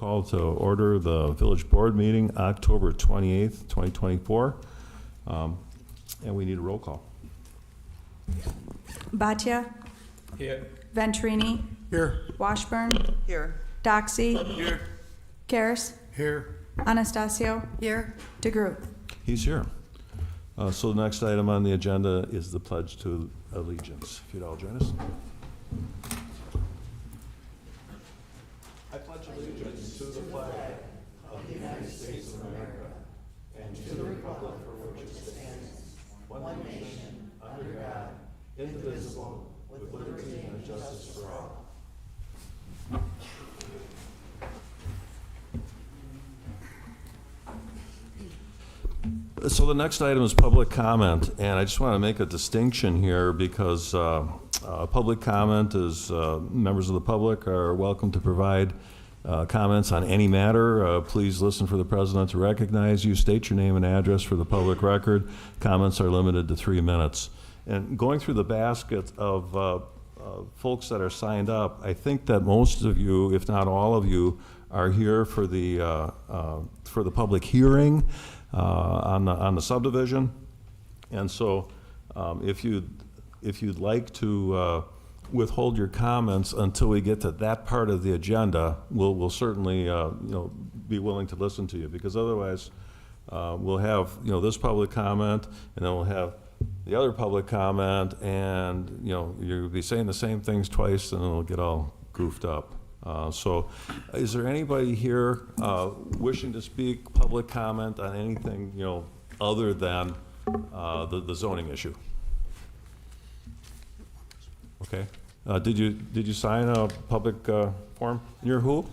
call to order the village board meeting, October 28th, 2024. And we need a roll call. Bhatia. Here. Venturini. Here. Washburn. Here. Doxy. Here. Karas. Here. Anastasio. Here. DeGroot. He's here. So the next item on the agenda is the Pledge to Allegiance. If you'd all join us. I pledge allegiance to the flag of the United States of America and to the republic for which it stands, one nation, under God, indivisible, with liberty and justice for all. So the next item is public comment, and I just want to make a distinction here because public comment is members of the public are welcome to provide comments on any matter. Please listen for the president to recognize you. State your name and address for the public record. Comments are limited to 3 minutes. And going through the basket of folks that are signed up, I think that most of you, if not all of you, are here for the public hearing on the subdivision. And so if you'd like to withhold your comments until we get to that part of the agenda, we'll certainly be willing to listen to you, because otherwise we'll have this public comment, and then we'll have the other public comment, and you'll be saying the same things twice, and it'll get all goofed up. So is there anybody here wishing to speak public comment on anything other than the zoning issue? Okay. Did you sign a public form? You're who?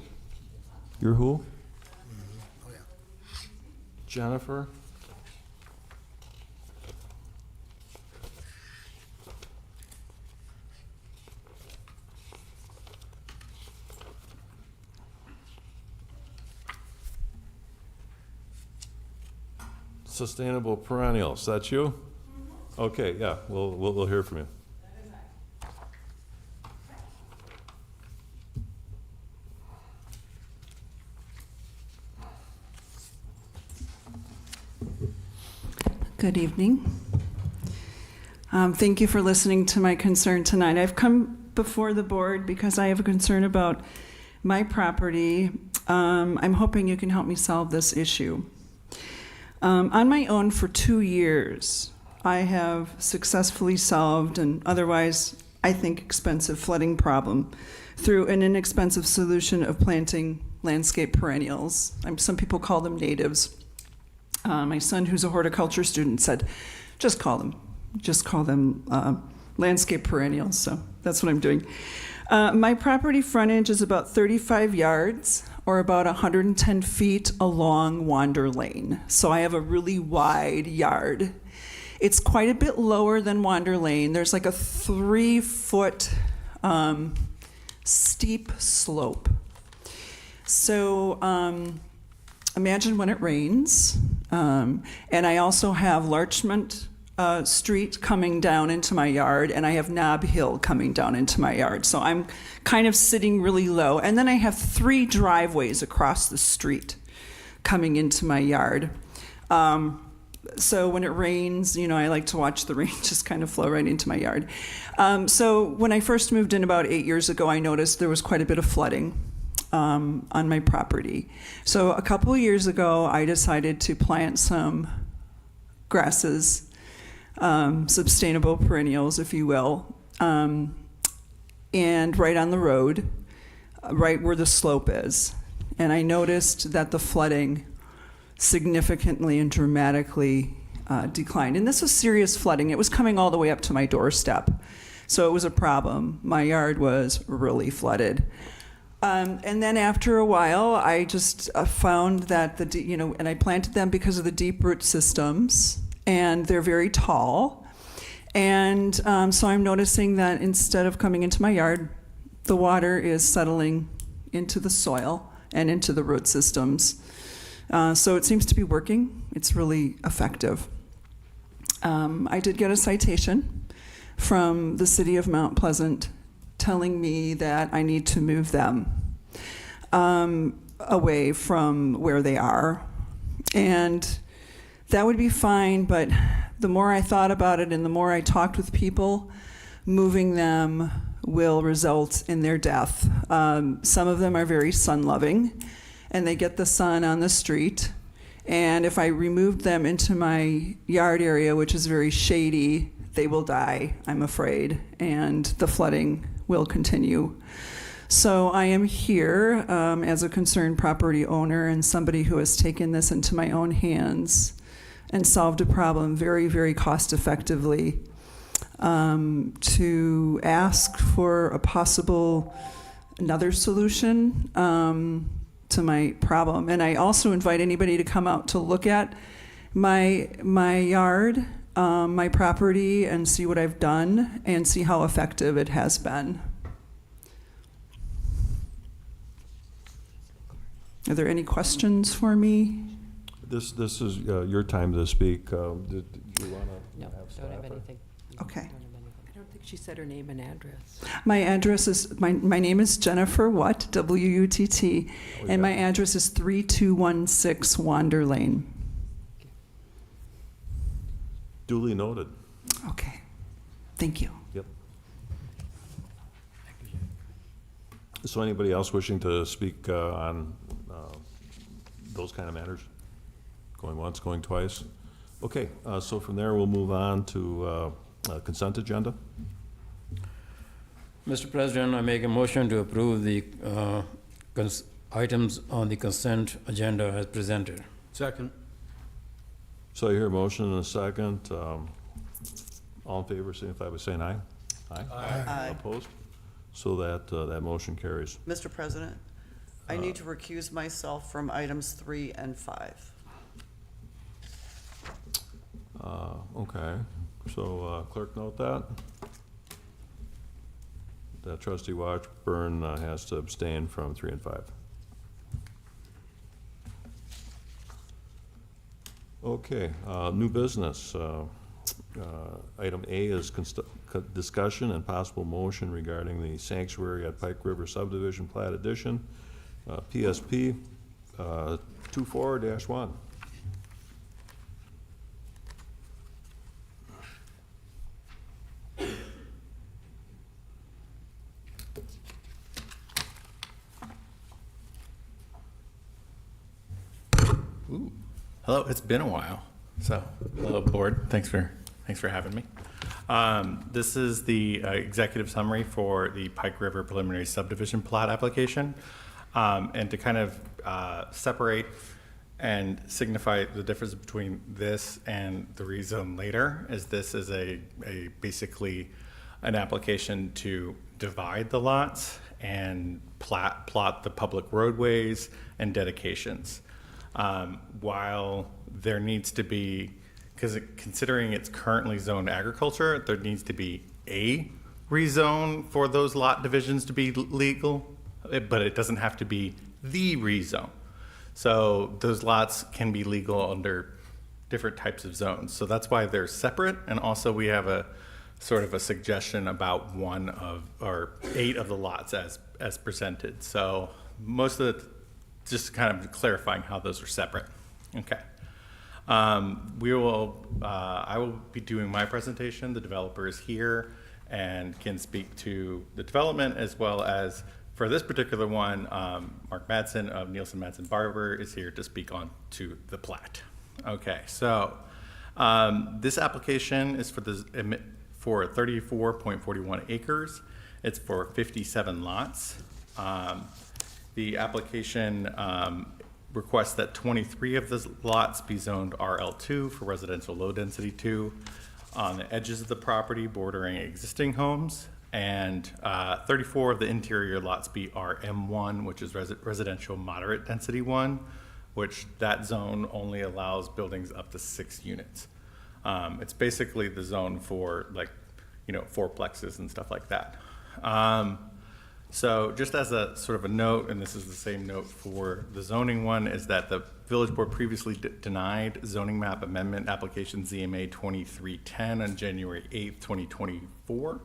You're who? Oh, yeah. Jennifer? Sustainable Perennials, that's you? Okay, yeah, we'll hear from you. Good evening. Thank you for listening to my concern tonight. I've come before the board because I have a concern about my property. I'm hoping you can help me solve this issue. On my own for 2 years, I have successfully solved an otherwise, I think, expensive flooding problem through an inexpensive solution of planting landscape perennials. Some people call them natives. My son, who's a horticulture student, said, just call them landscape perennials. So that's what I'm doing. My property frontage is about 35 yards, or about 110 feet along Wander Lane. So I have a really wide yard. It's quite a bit lower than Wander Lane. There's like a 3-foot steep slope. So imagine when it rains. And I also have Larchmont Street coming down into my yard, and I have Knob Hill coming down into my yard. So I'm kind of sitting really low. And then I have 3 driveways across the street coming into my yard. So when it rains, I like to watch the rain just kind of flow right into my yard. So when I first moved in about 8 years ago, I noticed there was quite a bit of flooding on my property. So a couple of years ago, I decided to plant some grasses, sustainable perennials, if you will, and right on the road, right where the slope is. And I noticed that the flooding significantly and dramatically declined. And this was serious flooding. It was coming all the way up to my doorstep. So it was a problem. My yard was really flooded. And then after a while, I just found that and I planted them because of the deep root systems, and they're very tall. And so I'm noticing that instead of coming into my yard, the water is settling into the soil and into the root systems. So it seems to be working. It's really effective. I did get a citation from the city of Mount Pleasant telling me that I need to move them. away from where they are. And that would be fine, but the more I thought about it and the more I talked with people, moving them will result in their death. Some of them are very sun-loving, and they get the sun on the street. And if I removed them into my yard area, which is very shady, they will die, I'm afraid, and the flooding will continue. So I am here as a concerned property owner and somebody who has taken this into my own hands and solved a problem very, very cost effectively, to ask for a possible another solution to my problem. And I also invite anybody to come out to look at my yard, my property, and see what I've done and see how effective it has been. Are there any questions for me? This is your time to speak. Did you want to No, have don't staff? have anything. Okay. I don't think she said her name and address. My address is, my name is Jennifer Wutt, W-U-T-T, and my address is 3216 Wander Lane. Duly noted. Okay, thank you. Yep. So anybody else wishing to speak on those kind of matters? Going once, going twice? Okay, so from there, we'll move on to consent agenda. Mr. President, I make a motion to approve the items on the consent agenda as presented. Second. So I hear a motion and a second. All in favor, signify by saying aye. Aye. Aye. Opposed? So that motion carries. Mr. President, I need to recuse myself from items 3 and 5. Okay, so clerk note that. That trustee Washburn has to abstain from 3 and 5. Okay, new business. Item A is discussion and possible motion regarding the sanctuary at Pike River subdivision plat addition, PSP 24-1. Hello, it's been a while. So, hello board, thanks for having me. This is the executive summary for the Pike River preliminary subdivision plat application. And to kind of separate and signify the difference between this and the rezone later, is this is a basically an application to divide the lots and plot the public roadways and dedications. While there needs to be, because considering it's currently zoned agriculture, there needs to be a rezone for those lot divisions to be legal, but it doesn't have to be the rezone. So those lots can be legal under different types of zones. So that's why they're separate. And also we have a sort of a suggestion about 1 of, or 8 of the lots as presented. So most of the, just kind of clarifying how those are separate. Okay. I will be doing my presentation. The developer is here and can speak to the development, as well as for this particular one, Mark Madsen of Nielsen Madsen Barber is here to speak on to the plat. Okay, so this application is for 34.41 acres. It's for 57 lots. The application requests that 23 of the lots be zoned RL2 for residential low density 2 on the edges of the property bordering existing homes, and 34 of the interior lots be RM1, which is residential moderate density 1, which that zone only allows buildings up to 6 units. It's basically the zone for, like, you know, fourplexes and stuff like that. So just as a sort of a note, and this is the same note for the zoning one, is that the village board previously denied zoning map amendment application ZMA 2310 on January 8th, 2024.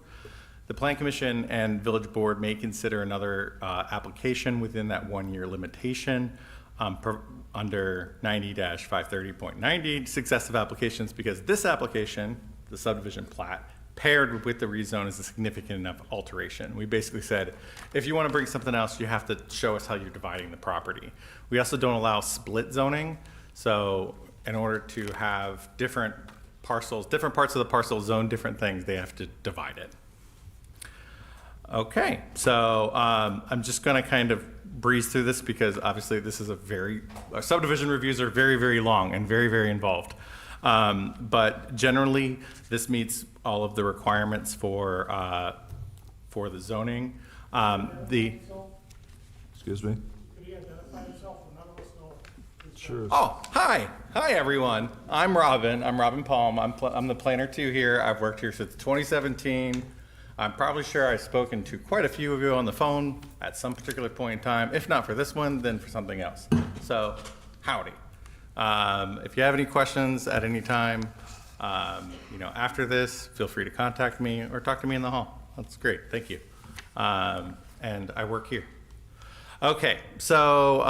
The Plan Commission and Village Board may consider another application within that 1-year limitation under 90-530.90 successive applications, because this application, the subdivision plat, paired with the rezone is a significant enough alteration. We basically said, if you want to bring something else, you have to show us how you're dividing the property. We also don't allow split zoning. So in order to have different parcels, different parts of the parcel zone different things, they have to divide it. Okay, so I'm just going to kind of breeze through this because obviously this is subdivision reviews are very, very long and very, very involved. But generally, this meets all of the requirements for the zoning. Excuse me? Sure. Oh, hi everyone. I'm Robin. I'm Robin Palm. I'm the planner too here. I've worked here since 2017. I'm probably sure I've spoken to quite a few of you on the phone at some particular point in time. If not for this one, then for something else. So, howdy. If you have any questions at any time, after this, feel free to contact me or talk to me in the hall. That's great. Thank you. And I work here. Okay, so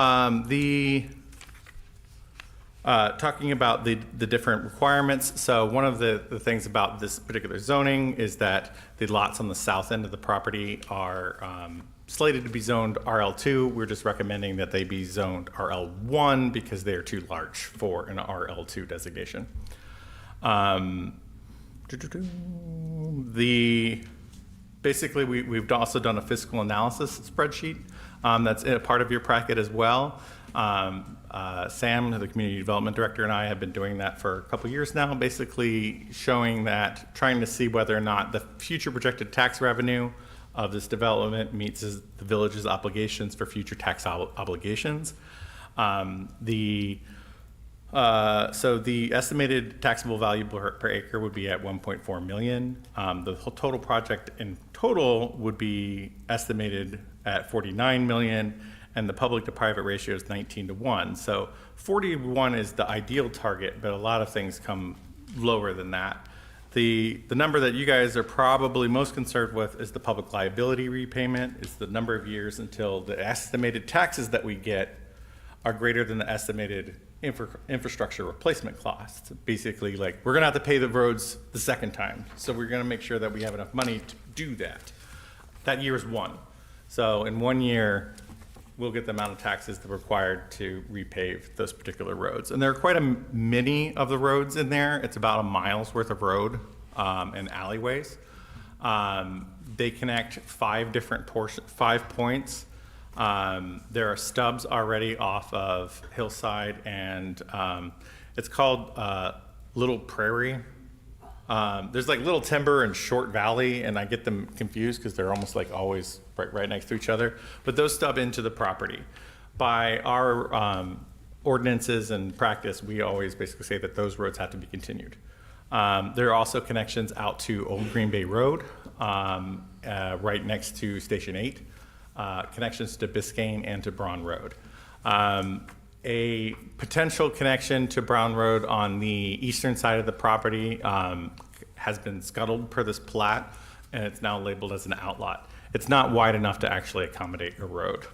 talking about the different requirements. So one of the things about this particular zoning is that the lots on the south end of the property are slated to be zoned RL2. We're just recommending that they be zoned RL1 because they are too large for an RL2 designation. Basically, we've also done a fiscal analysis spreadsheet that's a part of your packet as well. Sam, the community development director, and I have been doing that for a couple years now, basically showing that, trying to see whether or not the future projected tax revenue of this development meets the village's obligations for future tax obligations. So the estimated taxable value per acre would be at 1.4 million. The whole total project in total would be estimated at 49 million, and the public to private ratio is 19:1. So 40:1 is the ideal target, but a lot of things come lower than that. The number that you guys are probably most concerned with is the public liability repayment. It's the number of years until the estimated taxes that we get are greater than the estimated infrastructure replacement costs. Basically, like, we're gonna have to pay the roads the second time. So we're gonna make sure that we have enough money to do that. That year is 1. So in 1 year, we'll get the amount of taxes that are required to repave those particular roads. And there are quite many of the roads in there. It's about a mile's worth of road and alleyways. They connect 5 points. There are stubs already off of Hillside, and it's called Little Prairie. There's like Little Timber and Short Valley, and I get them confused because they're almost like always right next to each other. But those stub into the property. By our ordinances and practice, we always basically say that those roads have to be continued. There are also connections out to Old Green Bay Road, right next to Station 8. Connections to Biscayne and to Braun Road. A potential connection to Brown Road on the eastern side of the property has been scuttled per this plat, and it's now labeled as an outlot. It's not wide enough to actually accommodate a road.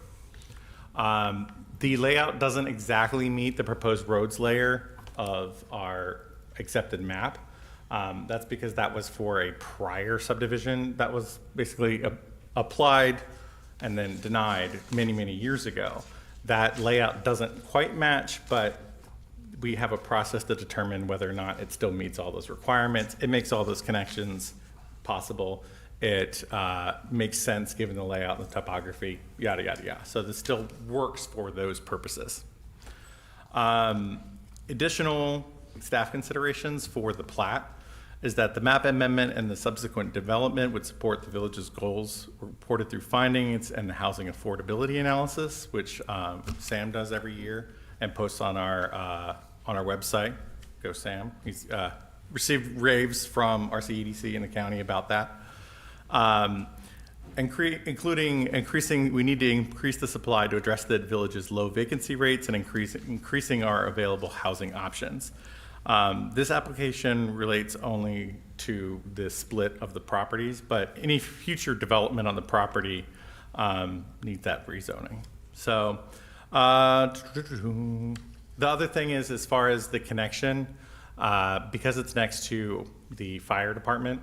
The layout doesn't exactly meet the proposed roads layer of our accepted map. That's because that was for a prior subdivision that was basically applied and then denied many, many years ago. That layout doesn't quite match, but we have a process to determine whether or not it still meets all those requirements. It makes all those connections possible. It makes sense given the layout and the topography, yada, yada, yada. So this still works for those purposes. Additional staff considerations for the plat is that the map amendment and the subsequent development would support the village's goals reported through findings and the housing affordability analysis, which Sam does every year and posts on our website. Go Sam. He's received raves from RCEDC in the county about that. Including we need to increase the supply to address the village's low vacancy rates and increasing our available housing options. This application relates only to the split of the properties, but any future development on the property needs that rezoning. So the other thing is, as far as the connection, because it's next to the fire department,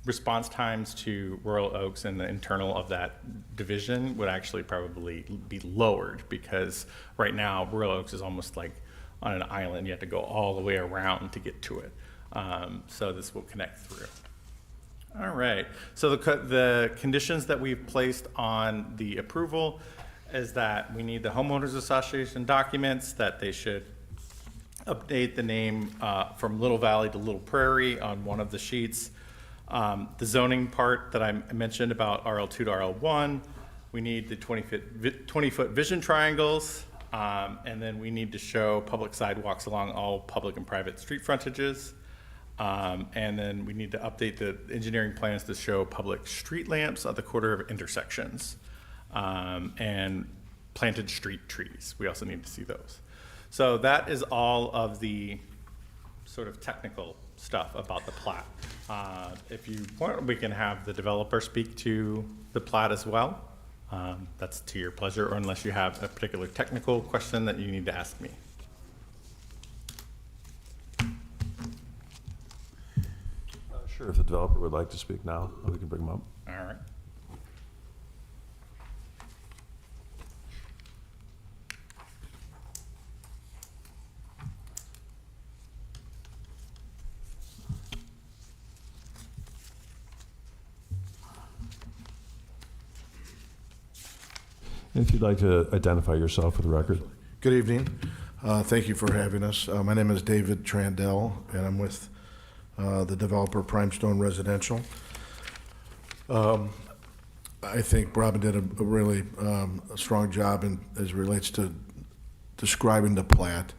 response times to Royal Oaks and the internal of that division would actually probably be lowered, because right now Royal Oaks is almost like on an island. You have to go all the way around to get to it. So this will connect through. All right. So the conditions that we've placed on the approval is that we need the homeowners association documents, that they should update the name from Little Valley to Little Prairie on one of the sheets. The zoning part that I mentioned about RL2 to RL1, we need the 20-foot vision triangles, and then we need to show public sidewalks along all public and private street frontages. And then we need to update the engineering plans to show public street lamps at the corner of intersections, and planted street trees. We also need to see those. So that is all of the sort of technical stuff about the plat. If you want, we can have the developer speak to the plat as well. That's to your pleasure, or unless you have a particular technical question that you need to ask me. Sure, if the developer would like to speak now, we can bring him up. All right. If you'd like to identify yourself for the record. Good evening. Thank you for having us. My name is David Trandell, and I'm with the developer Primestone Residential. I think Robin did a really strong job as it relates to describing the plat.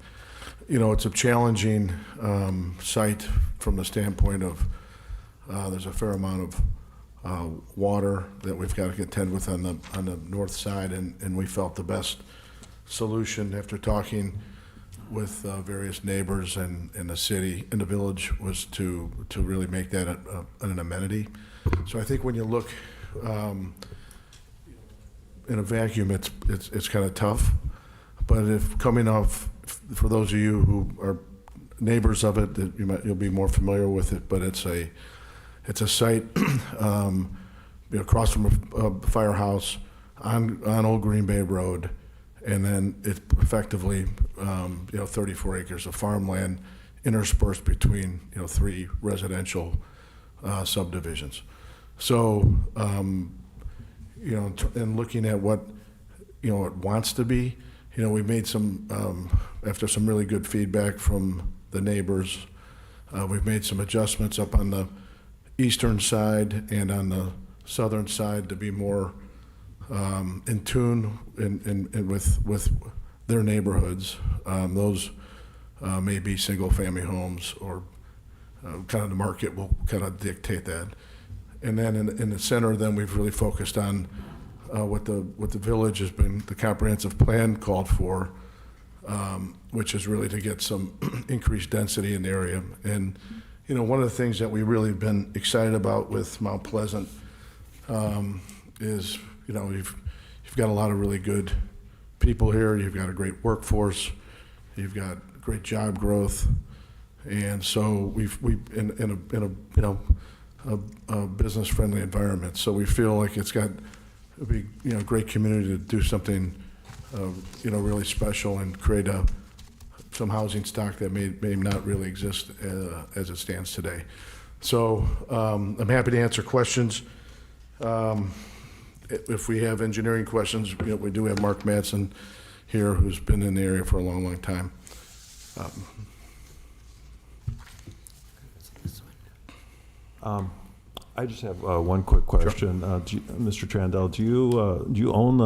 You know, it's a challenging site from the standpoint of there's a fair amount of water that we've got to contend with on the north side, and we felt the best solution after talking with various neighbors and the city and the village was to really make that an amenity. So I think when you look in a vacuum, it's kind of tough, but if coming off, for those of you who are neighbors of it, that you'll be more familiar with it, but it's a site across from a firehouse on Old Green Bay Road, and then it's effectively 34 acres of farmland interspersed between 3 residential subdivisions. So and looking at what it wants to be, we made some after some really good feedback from the neighbors, we've made some adjustments up on the eastern side and on the southern side to be more in tune with their neighborhoods. Those may be single-family homes, or kind of the market will kind of dictate that. And then in the center, then we've really focused on what the village has been, the comprehensive plan called for, which is really to get some increased density in the area. And one of the things that we really have been excited about with Mount Pleasant is, you've got a lot of really good people here. You've got a great workforce. You've got great job growth, and so we've in a business-friendly environment. So we feel like it's got a big, great community to do something, really special and create some housing stock that may not really exist as it stands today. So I'm happy to answer questions. If we have engineering questions, we do have Mark Madsen here, who's been in the area for a long, long time. I just have one quick question. Mr. Trandell, do you own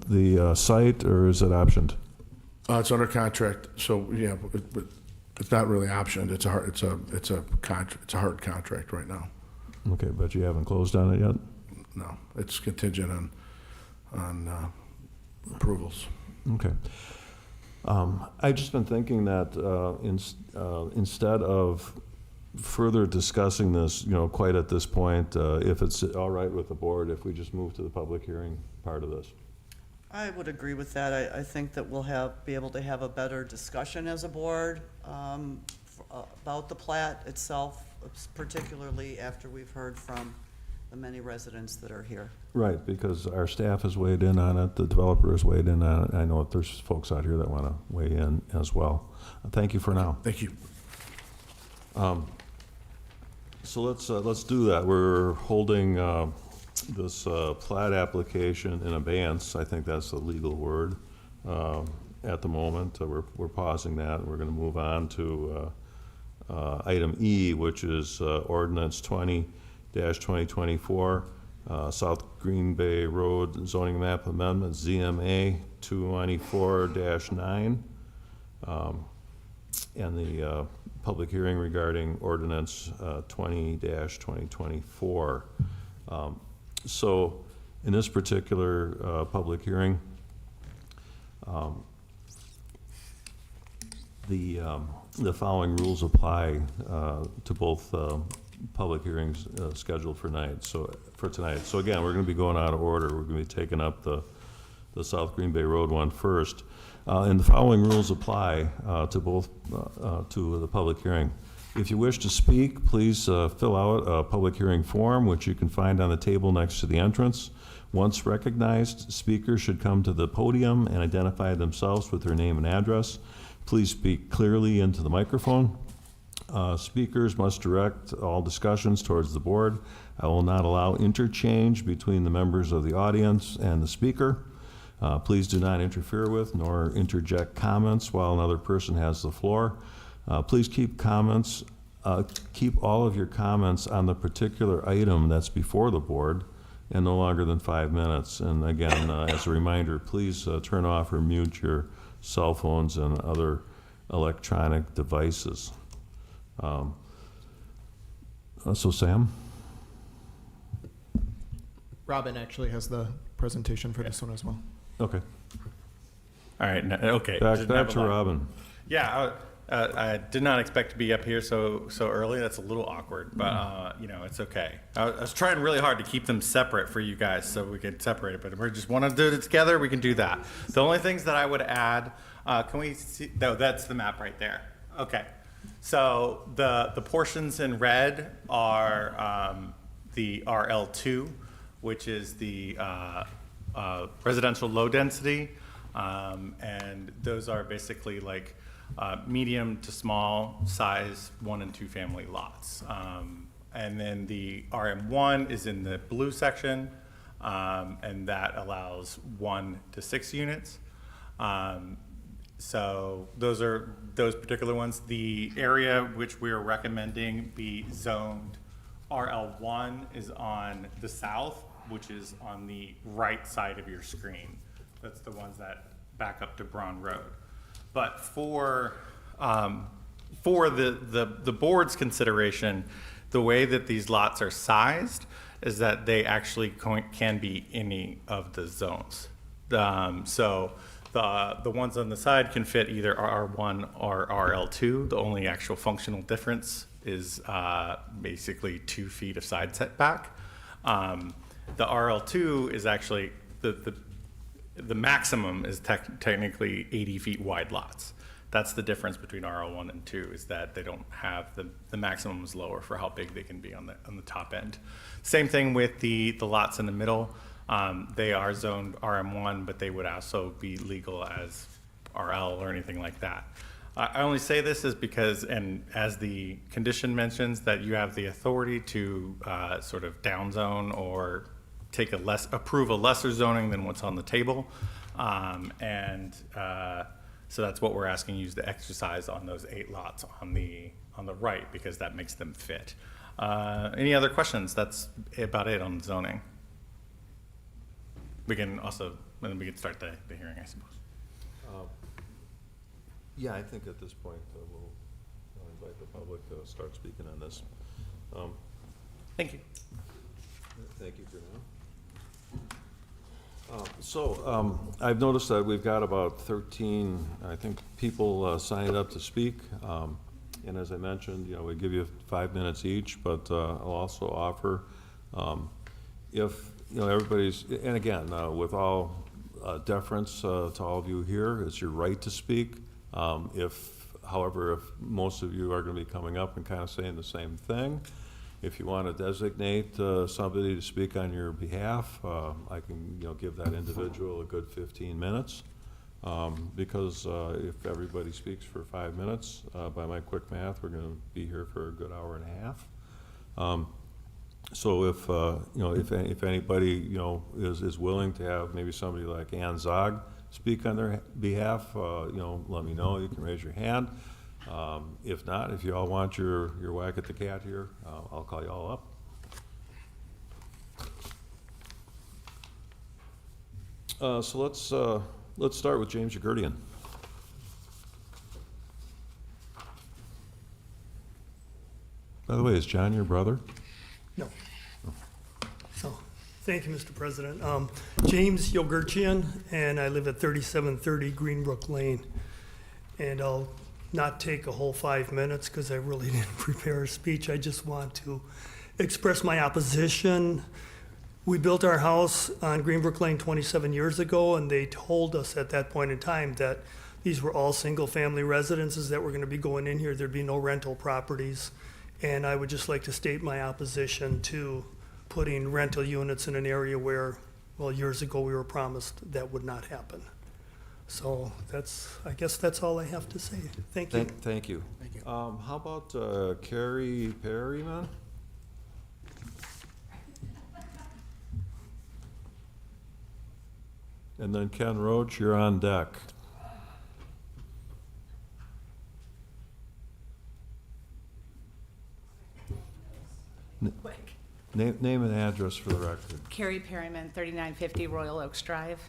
the site, or is it optioned? It's under contract, so yeah, it's not really optioned. It's a hard contract right now. Okay, but you haven't closed on it yet? No, it's contingent on approvals. Okay. I've just been thinking that instead of further discussing this, quite at this point, if it's all right with the board, if we just move to the public hearing part of this. I would agree with that. I think that we'll be able to have a better discussion as a board about the plat itself, particularly after we've heard from the many residents that are here. Right, because our staff has weighed in on it, the developer has weighed in on it. I know that there's folks out here that want to weigh in as well. Thank you for now. Thank you. So let's do that. We're holding this plat application in abeyance. I think that's the legal word at the moment. We're pausing that. We're going to move on to item E, which is ordinance 20-2024, South Green Bay Road zoning map amendment, ZMA 294-9, and the public hearing regarding ordinance 20-2024. So in this particular public hearing, the following rules apply to both public hearings scheduled for tonight. So again, we're going to be going out of order. We're going to be taking up the South Green Bay Road one first. And the following rules apply to both to the public hearing. If you wish to speak, please fill out a public hearing form, which you can find on the table next to the entrance. Once recognized, speakers should come to the podium and identify themselves with their name and address. Please speak clearly into the microphone. Speakers must direct all discussions towards the board. I will not allow interchange between the members of the audience and the speaker. Please do not interfere with nor interject comments while another person has the floor. Please keep all of your comments on the particular item that's before the board and no longer than 5 minutes. And again, as a reminder, please turn off or mute your cell phones and other electronic devices. So Sam? Robin actually has the presentation for this one as well. Okay. All right, okay. Back Didn't have a to lot. Robin. Yeah, I did not expect to be up here so early. That's a little awkward, but it's okay. I was trying really hard to keep them separate for you guys so we could separate it, but if we just want to do it together, we can do that. The only things that I would add, can we see? No, that's the map right there. Okay. So the portions in red are the RL2, which is the residential low density, and those are basically like medium to small size 1 and 2 family lots. And then the RM1 is in the blue section, and that allows 1 to 6 units. So those are those particular ones. The area which we are recommending be zoned RL1 is on the south, which is on the right side of your screen. That's the ones that back up to Braun Road. But for the board's consideration, the way that these lots are sized is that they actually can be any of the zones. So the ones on the side can fit either R1 or RL2. The only actual functional difference is basically 2 feet of side setback. The RL2 is actually the maximum is technically 80 feet wide lots. That's the difference between RL1 and 2, is that they don't have the maximum is lower for how big they can be on the top end. Same thing with the lots in the middle. They are zoned RM1, but they would also be legal as RL or anything like that. I only say this is because, and as the condition mentions, that you have the authority to sort of downzone or approve a lesser zoning than what's on the table. So that's what we're asking you to exercise on those 8 lots on the right, because that makes them fit. Any other questions? That's about it on zoning. We can also, then we can start the hearing, I suppose. Yeah, I think at this point we'll invite the public to start speaking on this. Thank you. Thank you for now. I've noticed that we've got about 13, I think, people signed up to speak. And as I mentioned, we give you 5 minutes each, but I'll also offer, if, everybody's, and again, with all deference to all of you here, it's your right to speak. However, if most of you are going to be coming up and kind of saying the same thing, if you want to designate somebody to speak on your behalf, I can, give that individual a good 15 minutes. Because if everybody speaks for 5 minutes, by my quick math, we're going to be here for a good hour and a half. So if anybody, is willing to have maybe somebody like Ann Zog speak on their behalf, let me know. You can raise your hand. If not, if you all want your whack at the cat here, I'll call you all up. So let's start with James Yagurdian. By the way, is John your brother? No. So, thank you, Mr. President. James Yogurchian, and I live at 3730 Greenbrook Lane. And I'll not take a whole 5 minutes because I really didn't prepare a speech. I just want to express my opposition. We built our house on Greenbrook Lane 27 years ago, and they told us at that point in time that these were all single-family residences that were going to be going in here. There'd be no rental properties. And I would just like to state my opposition to putting rental units in an area where, well, years ago we were promised that would not happen. So I guess that's all I have to say. Thank you. Thank you. How about Carrie Perryman? And then Ken Roach, you're on deck. Quick. Name and address for the record. Carrie Perryman, 3950 Royal Oaks Drive.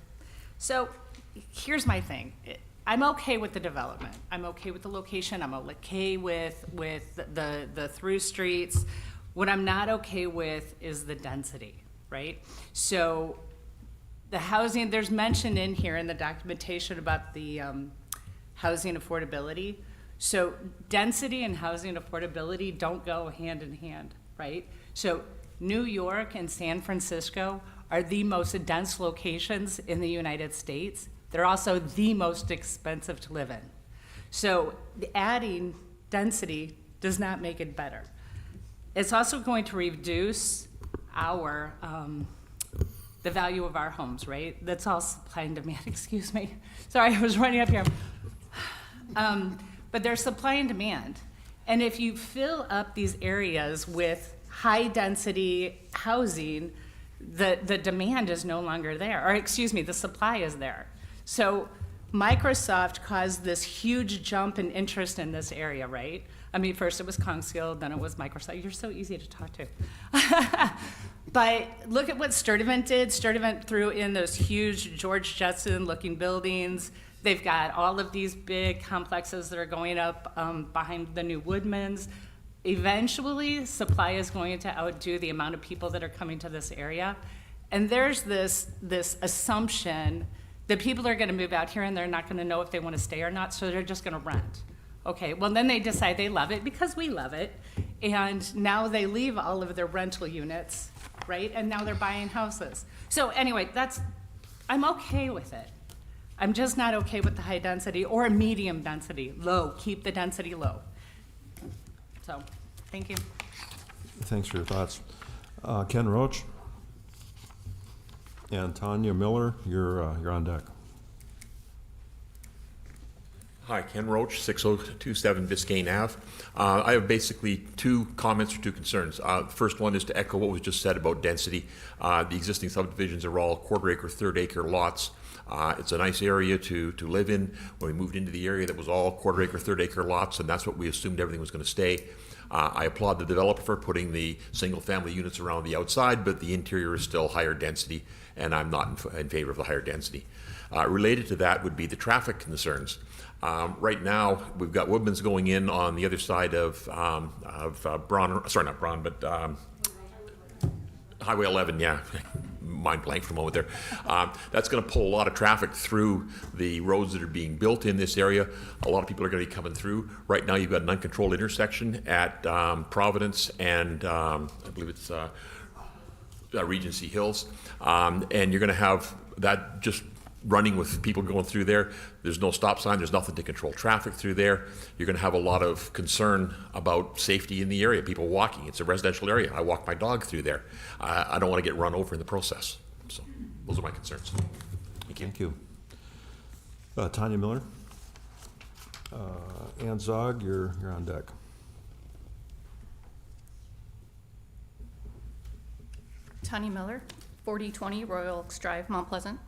So here's my thing. I'm okay with the development. I'm okay with the location. I'm okay with the through streets. What I'm not okay with is the density, right? So the housing, there's mention in here in the documentation about the housing affordability. So density and housing affordability don't go hand in hand, right? So New York and San Francisco are the most dense locations in the United States. They're also the most expensive to live in. So adding density does not make it better. It's also going to reduce our, the value of our homes, right? That's all supply and demand, excuse me. Sorry, I was running up here. But there's supply and demand. And if you fill up these areas with high density housing, the demand is no longer there, or excuse me, the supply is there. So Microsoft caused this huge jump in interest in this area, right? I mean, first it was Congsfield, then it was Microsoft. You're so easy to talk to. But look at what Sturdivant did. Sturdivant threw in those huge George Jetson looking buildings. They've got all of these big complexes that are going up behind the new Woodmans. Eventually, supply is going to outdo the amount of people that are coming to this area. And there's this assumption that people are gonna move out here and they're not gonna know if they wanna stay or not, so they're just gonna rent. Okay, well then they decide they love it because we love it, and now they leave all of their rental units, right? And now they're buying houses. So anyway, I'm okay with it. I'm just not okay with the high density or medium density, low, keep the density low. So, thank you. Thanks for your thoughts. Ken Roach and Tanya Miller, you're on deck. Hi, Ken Roach, 6027 Biscayne Ave. I have basically two comments or two concerns. The first one is to echo what was just said about density. The existing subdivisions are all quarter-acre, third-acre lots. It's a nice area to live in. When we moved into the area, that was all quarter-acre, third-acre lots, and that's what we assumed everything was going to stay. I applaud the developer for putting the single-family units around the outside, but the interior is still higher density, and I'm not in favor of the higher density. Related to that would be the traffic concerns. Right now, we've got Woodman's going in on the other side of Highway 11, yeah. mind blank for a moment there. That's going to pull a lot of traffic through the roads that are being built in this area. A lot of people are going to be coming through. Right now, you've got an uncontrolled intersection at Providence and I believe it's Regency Hills, and you're going to have that just running with people going through there. There's no stop sign, there's nothing to control traffic through there. You're going to have a lot of concern about safety in the area, people walking. It's a residential area. I walk my dog through there. I don't want to get run over in the process. So those are my concerns. Thank you. Thank you. Tanya Miller. Ann Zog, you're on deck. Tanya Miller, 4020 Royal Oaks Drive, Mount Pleasant.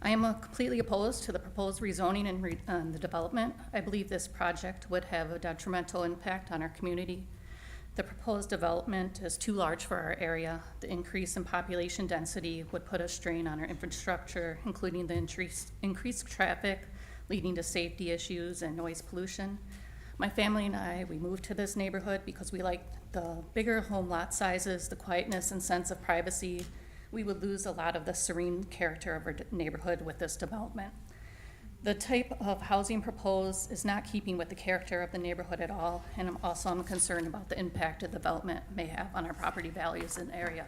I am completely opposed to the proposed rezoning and the development. I believe this project would have a detrimental impact on our community. The proposed development is too large for our area. The increase in population density would put a strain on our infrastructure, including the increased traffic, leading to safety issues and noise pollution. My family and I, we moved to this neighborhood because we like the bigger home lot sizes, the quietness and sense of privacy. We would lose a lot of the serene character of our neighborhood with this development. The type of housing proposed is not keeping with the character of the neighborhood at all, and I'm concerned about the impact the development may have on our property values in the area.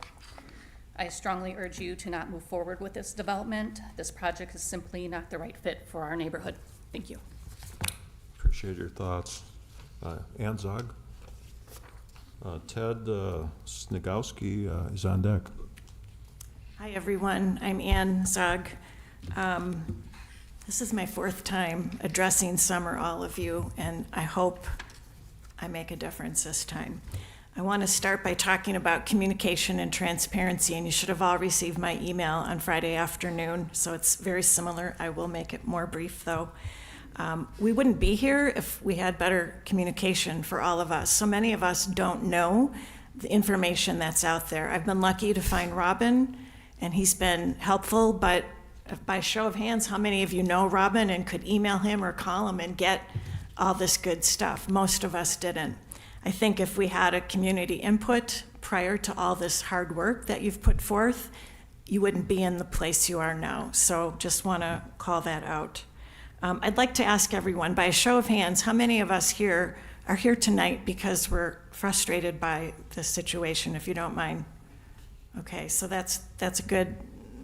I strongly urge you to not move forward with this development. This project is simply not the right fit for our neighborhood. Thank you. Appreciate your thoughts. Ann Zog. Ted Snigowski is on deck. Hi, everyone. I'm Ann Zog. This is my fourth time addressing some or all of you, and I hope I make a difference this time. I want to start by talking about communication and transparency, and you should have all received my email on Friday afternoon, so it's very similar. I will make it more brief, though. We wouldn't be here if we had better communication for all of us. So many of us don't know the information that's out there. I've been lucky to find Robin, and he's been helpful, but by show of hands, how many of you know Robin and could email him or call him and get all this good stuff? Most of us didn't. I think if we had a community input prior to all this hard work that you've put forth, you wouldn't be in the place you are now. So just want to call that out. I'd like to ask everyone, by a show of hands, how many of us here are here tonight because we're frustrated by this situation, if you don't mind? Okay, so that's a good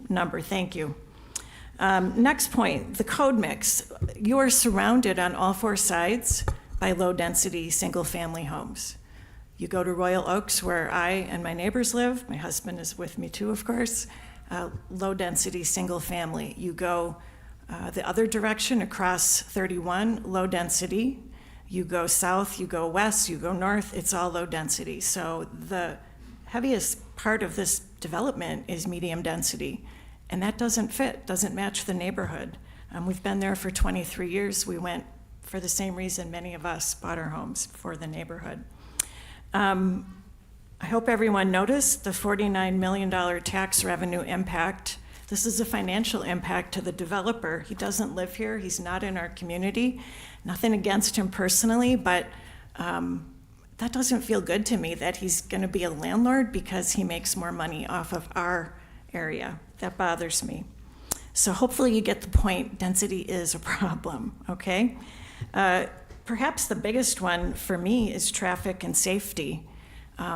number. Thank you. Next point, the code mix. You are surrounded on all four sides by low-density single-family homes. You go to Royal Oaks, where I and my neighbors live. My husband is with me too, of course. Low-density single-family. You go the other direction across 31, low-density. You go south, you go west, you go north, it's all low-density. So the heaviest part of this development is medium density. And that doesn't match the neighborhood. We've been there for 23 years. We went for the same reason many of us bought our homes, for the neighborhood. I hope everyone noticed the $49 million tax revenue impact. This is a financial impact to the developer. He doesn't live here, he's not in our community. Nothing against him personally, but that doesn't feel good to me that he's gonna be a landlord because he makes more money off of our area. That bothers me. So hopefully you get the point, density is a problem, okay? Perhaps the biggest one for me is traffic and safety.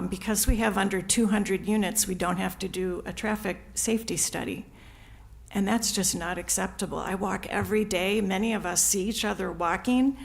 Because we have under 200 units, we don't have to do a traffic safety study. And that's just not acceptable. I walk every day, many of us see each other walking,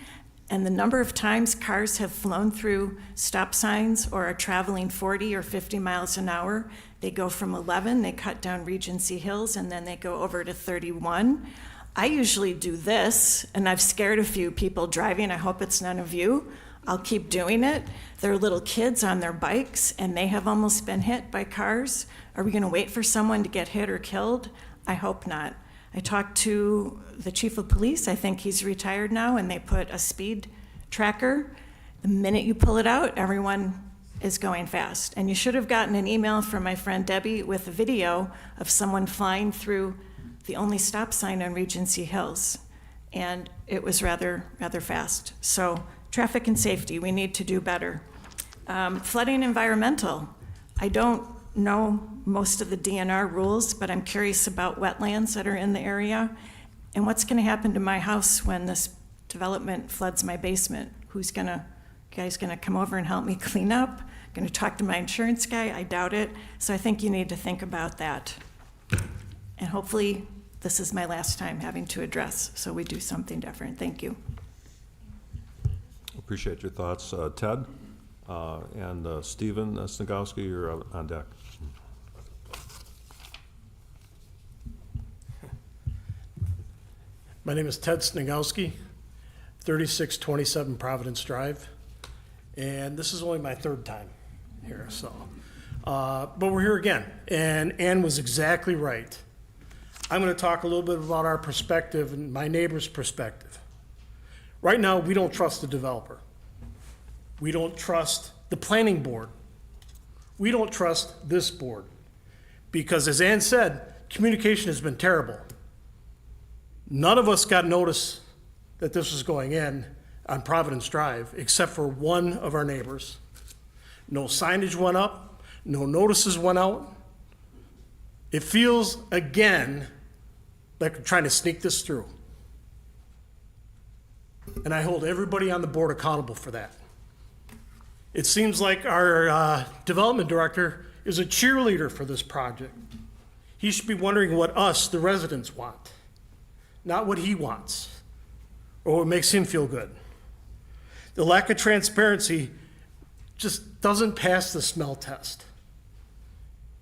and the number of times cars have flown through stop signs or are traveling 40 or 50 miles an hour. They go from 11, they cut down Regency Hills, and then they go over to 31. I usually do this, and I've scared a few people driving. I hope it's none of you. I'll keep doing it. There are little kids on their bikes, and they have almost been hit by cars. Are we gonna wait for someone to get hit or killed? I hope not. I talked to the chief of police. I think he's retired now, and they put a speed tracker. The minute you pull it out, everyone is going fast. And you should have gotten an email from my friend Debbie with a video of someone flying through the only stop sign on Regency Hills. And it was rather fast. So traffic and safety, we need to do better. Flooding environmental. I don't know most of the DNR rules, but I'm curious about wetlands that are in the area. And what's gonna happen to my house when this development floods my basement? Guys gonna come over and help me clean up? Gonna talk to my insurance guy? I doubt it. So I think you need to think about that. And hopefully, this is my last time having to address, so we do something different. Thank you. Appreciate your thoughts. Ted and Stephen Snagowski, you're on deck. My name is Ted Snagowski, 3627 Providence Drive, and this is only my third time here, so. But we're here again, and Ann was exactly right. I'm gonna talk a little bit about our perspective and my neighbor's perspective. Right now, we don't trust the developer. We don't trust the planning board. We don't trust this board. Because as Ann said, communication has been terrible. None of us got notice that this was going in on Providence Drive, except for one of our neighbors. No signage went up, no notices went out. It feels, again, like we're trying to sneak this through. And I hold everybody on the board accountable for that. It seems like our development director is a cheerleader for this project. He should be wondering what us, the residents, want, not what he wants or what makes him feel good. The lack of transparency just doesn't pass the smell test.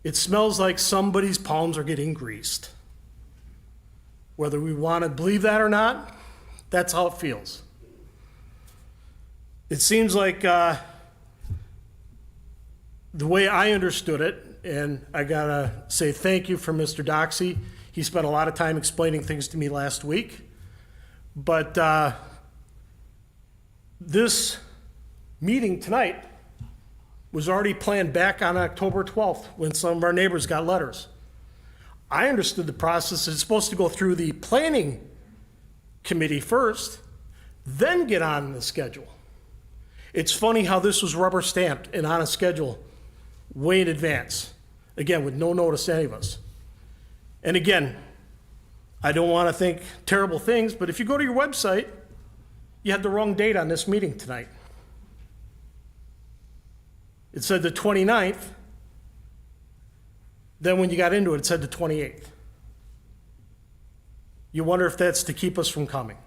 It smells like somebody's palms are getting greased. Whether we want to believe that or not, that's how it feels. It seems like the way I understood it, and I gotta say thank you for Mr. Doxey. He spent a lot of time explaining things to me last week. But this meeting tonight was already planned back on October 12th when some of our neighbors got letters. I understood the process is supposed to go through the planning committee first, then get on the schedule. It's funny how this was rubber stamped and on a schedule way in advance, again, with no notice to any of us. And again, I don't want to think terrible things, but if you go to your website, you had the wrong date on this meeting tonight. It said the 29th. Then when you got into it, it said the 28th. You wonder if that's to keep us from coming.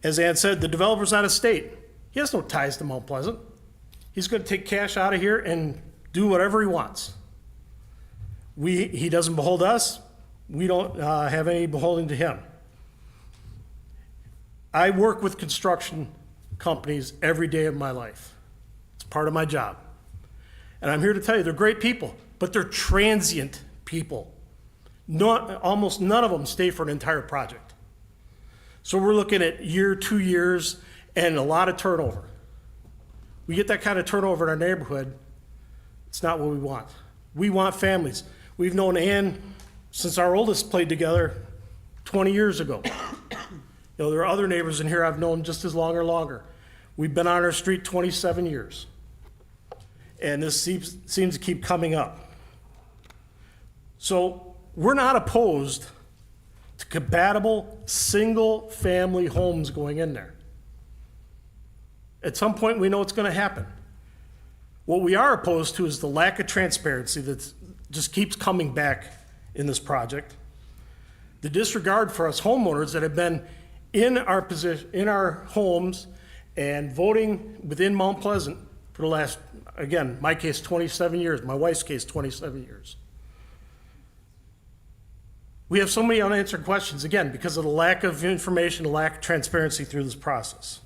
As Ann said, the developer's out of state. He has no ties to Mount Pleasant. He's going to take cash out of here and do whatever he wants. He doesn't behold us. We don't have any beholding to him. I work with construction companies every day of my life. It's part of my job. And I'm here to tell you, they're great people, but they're transient people. Almost none of them stay for an entire project. So we're looking at year, 2 years, and a lot of turnover. We get that kind of turnover in our neighborhood, it's not what we want. We want families. We've known Ann since our oldest played together 20 years ago. You know, there are other neighbors in here I've known just as long or longer. We've been on our street 27 years. And this seems to keep coming up. So we're not opposed to compatible single-family homes going in there. At some point, we know it's going to happen. What we are opposed to is the lack of transparency that just keeps coming back in this project. The disregard for us homeowners that have been in our position, in our homes, and voting within Mount Pleasant for the last, again, my case, 27 years, my wife's case, 27 years. We have so many unanswered questions, again, because of the lack of information, the lack of transparency through this process.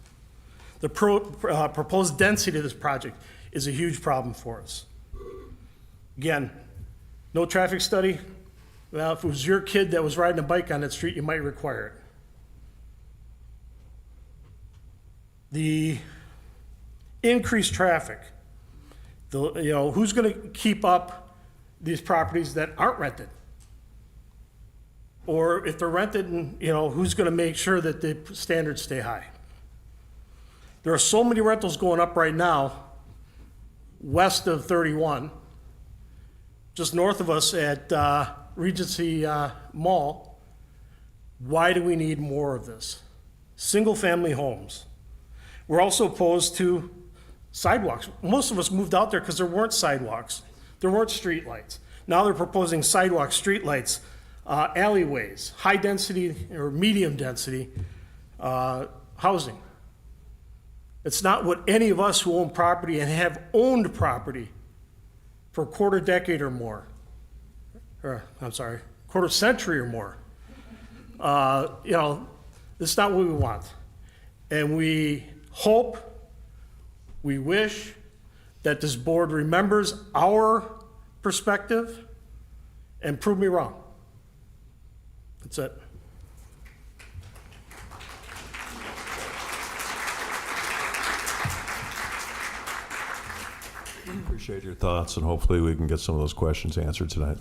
The proposed density of this project is a huge problem for us. Again, no traffic study. Well, if it was your kid that was riding a bike on that street, you might require it. The increased traffic, who's going to keep up these properties that aren't rented? Or if they're rented, and who's going to make sure that the standards stay high? There are so many rentals going up right now. west of 31, just north of us at Regency Mall. Why do we need more of this? Single-family homes. We're also opposed to sidewalks. Most of us moved out there because there weren't sidewalks. There weren't streetlights. Now they're proposing sidewalks, streetlights, alleyways, high-density or medium-density housing. It's not what any of us who own property and have owned property for a quarter decade or more, quarter century or more. It's not what we want. And we hope, we wish that this board remembers our perspective and prove me wrong. That's it. Appreciate your thoughts, and hopefully we can get some of those questions answered tonight.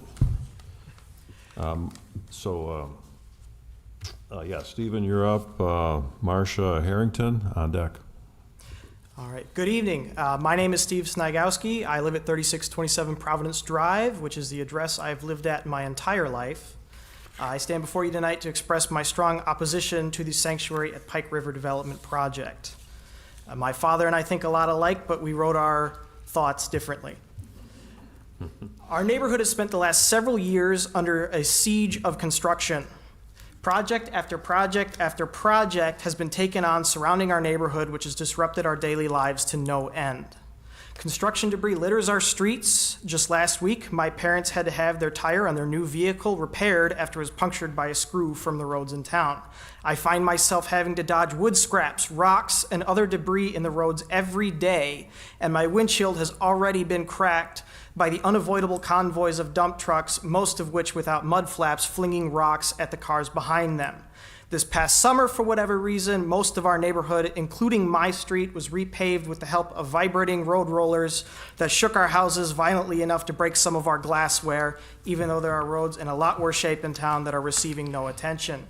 Stephen, you're up. Marcia Harrington on deck. All right. Good evening. My name is Steve Snigowski. I live at 3627 Providence Drive, which is the address I've lived at my entire life. I stand before you tonight to express my strong opposition to the Sanctuary at Pike River Development Project. My father and I think a lot alike, but we wrote our thoughts differently. Our neighborhood has spent the last several years under a siege of construction. Project after project after project has been taken on surrounding our neighborhood, which has disrupted our daily lives to no end. Construction debris litters our streets. Just last week, my parents had to have their tire on their new vehicle repaired after it was punctured by a screw from the roads in town. I find myself having to dodge wood scraps, rocks, and other debris in the roads every day, and my windshield has already been cracked by the unavoidable convoys of dump trucks, most of which without mud flaps, flinging rocks at the cars behind them. This past summer, for whatever reason, most of our neighborhood, including my street, was repaved with the help of vibrating road rollers that shook our houses violently enough to break some of our glassware, even though there are roads in a lot worse shape in town that are receiving no attention.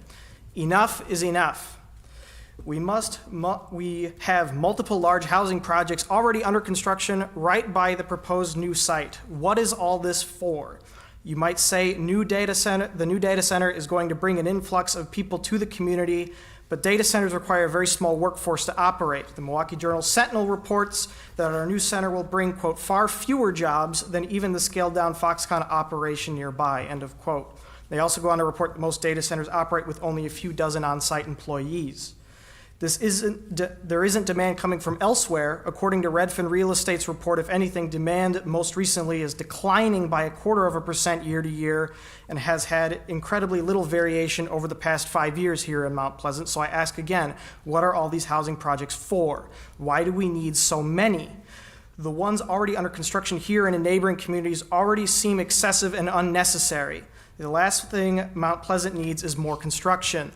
Enough is enough. We have multiple large housing projects already under construction right by the proposed new site. What is all this for? You might say the new data center is going to bring an influx of people to the community, but data centers require a very small workforce to operate. The Milwaukee Journal Sentinel reports that our new center will bring, quote, far fewer jobs than even the scaled-down Foxconn operation nearby, end of quote. They also go on to report that most data centers operate with only a few dozen on-site employees. There isn't demand coming from elsewhere. According to Redfin Real Estate's report, if anything, demand most recently is declining by 0.25% year to year and has had incredibly little variation over the past 5 years here in Mount Pleasant. So I ask again, what are all these housing projects for? Why do we need so many? The ones already under construction here and in neighboring communities already seem excessive and unnecessary. The last thing Mount Pleasant needs is more construction.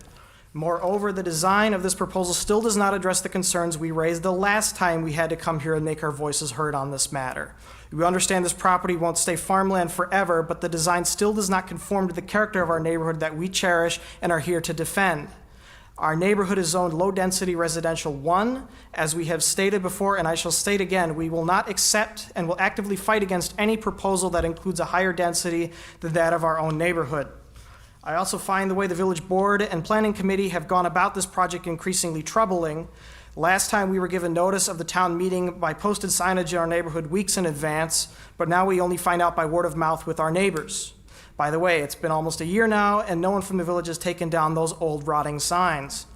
Moreover, the design of this proposal still does not address the concerns we raised the last time we had to come here and make our voices heard on this matter. We understand this property won't stay farmland forever, but the design still does not conform to the character of our neighborhood that we cherish and are here to defend. Our neighborhood is zoned low-density residential 1. As we have stated before, and I shall state again, we will not accept and will actively fight against any proposal that includes a higher density than that of our own neighborhood. I also find the way the village board and planning committee have gone about this project increasingly troubling. Last time we were given notice of the town meeting by posted signage in our neighborhood weeks in advance, but now we only find out by word of mouth with our neighbors. By the way, it's been almost a year now, and no one from the village has taken down those old rotting signs.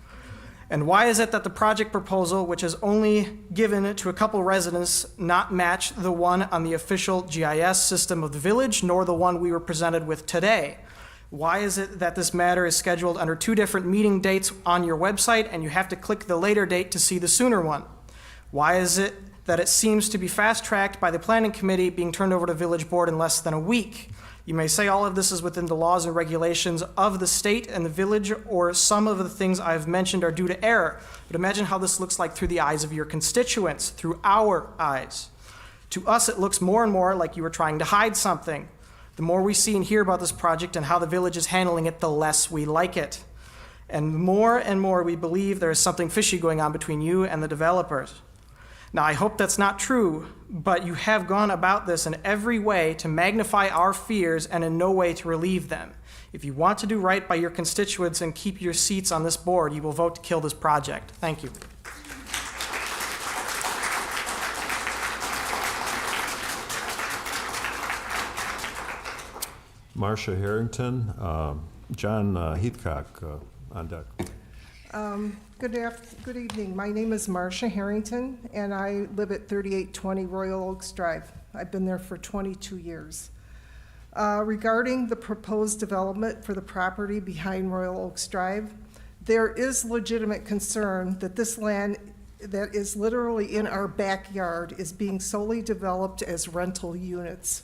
And why is it that the project proposal, which is only given to a couple residents, not match the one on the official GIS system of the village, nor the one we were presented with today? Why is it that this matter is scheduled under 2 different meeting dates on your website and you have to click the later date to see the sooner one? Why is it that it seems to be fast-tracked by the planning committee being turned over to village board in less than a week? You may say all of this is within the laws and regulations of the state and the village, or some of the things I've mentioned are due to error. But imagine how this looks like through the eyes of your constituents, through our eyes. To us, it looks more and more like you were trying to hide something. The more we see and hear about this project and how the village is handling it, the less we like it. And more we believe there is something fishy going on between you and the developers. Now, I hope that's not true, but you have gone about this in every way to magnify our fears and in no way to relieve them. If you want to do right by your constituents and keep your seats on this board, you will vote to kill this project. Thank you. Marcia Harrington, John Heathcock on deck. Good evening. My name is Marcia Harrington, and I live at 3820 Royal Oaks Drive. I've been there for 22 years. Regarding the proposed development for the property behind Royal Oaks Drive, there is legitimate concern that this land that is literally in our backyard is being solely developed as rental units.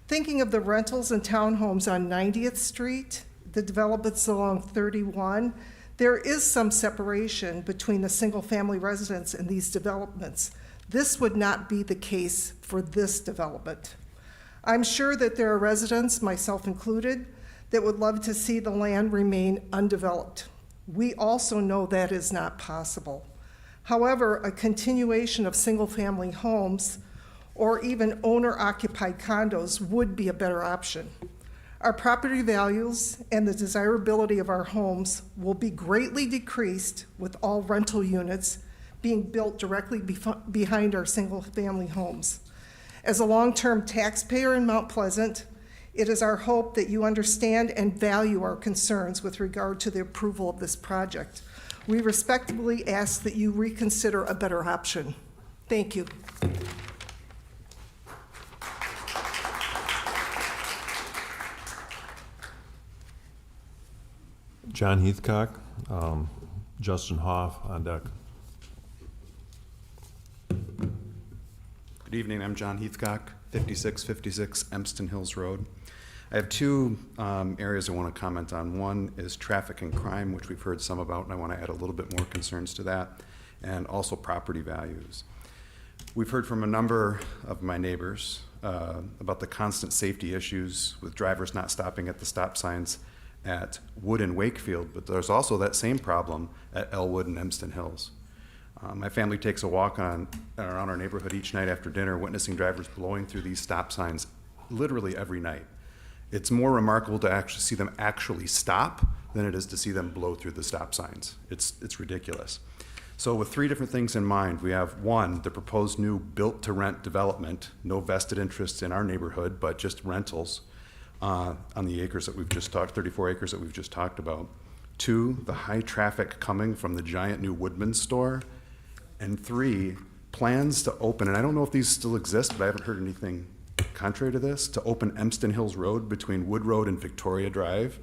Thinking of the rentals and townhomes on 90th Street, the developments along 31, there is some separation between the single-family residents and these developments. This would not be the case for this development. I'm sure that there are residents, myself included, that would love to see the land remain undeveloped. We also know that is not possible. However, a continuation of single-family homes or even owner-occupied condos would be a better option. Our property values and the desirability of our homes will be greatly decreased with all rental units being built directly behind our single-family homes. As a long-term taxpayer in Mount Pleasant, it is our hope that you understand and value our concerns with regard to the approval of this project. We respectfully ask that you reconsider a better option. Thank you. John Heathcock, Justin Hoff on deck. Good evening, I'm John Heathcock, 5656 Empston Hills Road. I have two areas I want to comment on. One is traffic and crime, which we've heard some about, and I want to add a little bit more concerns to that, and also property values. We've heard from a number of my neighbors about the constant safety issues with drivers not stopping at the stop signs at Wood and Wakefield, but there's also that same problem at Elwood and Empston Hills. My family takes a walk around our neighborhood each night after dinner, witnessing drivers blowing through these stop signs literally every night. It's more remarkable to actually see them actually stop than it is to see them blow through the stop signs. It's ridiculous. So with three different things in mind, we have one, the proposed new built-to-rent development, no vested interest in our neighborhood, but just rentals on the acres that we've just talked, 34 acres that we've just talked about. Two, the high traffic coming from the giant new Woodman store. And three, plans to open, and I don't know if these still exist, but I haven't heard anything contrary to this, to open Empston Hills Road between Wood Road and Victoria Drive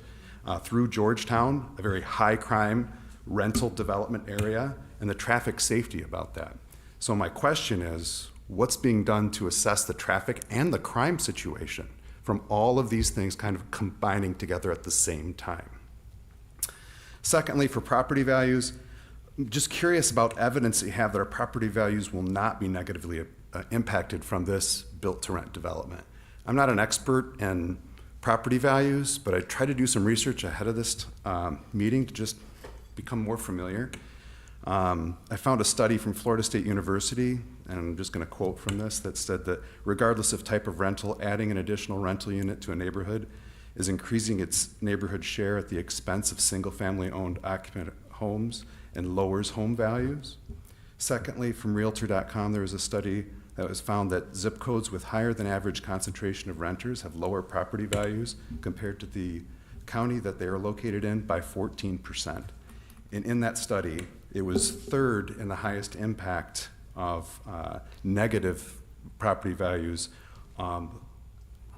through Georgetown, a very high crime rental development area, and the traffic safety about that. So my question is, what's being done to assess the traffic and the crime situation from all of these things kind of combining together at the same time? Secondly, for property values, I'm just curious about evidence that you have that our property values will not be negatively impacted from this built-to-rent development. I'm not an expert in property values, but I tried to do some research ahead of this meeting to just become more familiar. I found a study from Florida State University, and I'm just going to quote from this, that said that regardless of type of rental, adding an additional rental unit to a neighborhood is increasing its neighborhood share at the expense of single-family owned occupant homes and lowers home values. Secondly, from Realtor.com, there was a study that was found that zip codes with higher than average concentration of renters have lower property values compared to the county that they are located in by 14%. And in that study, it was third in the highest impact of negative property values.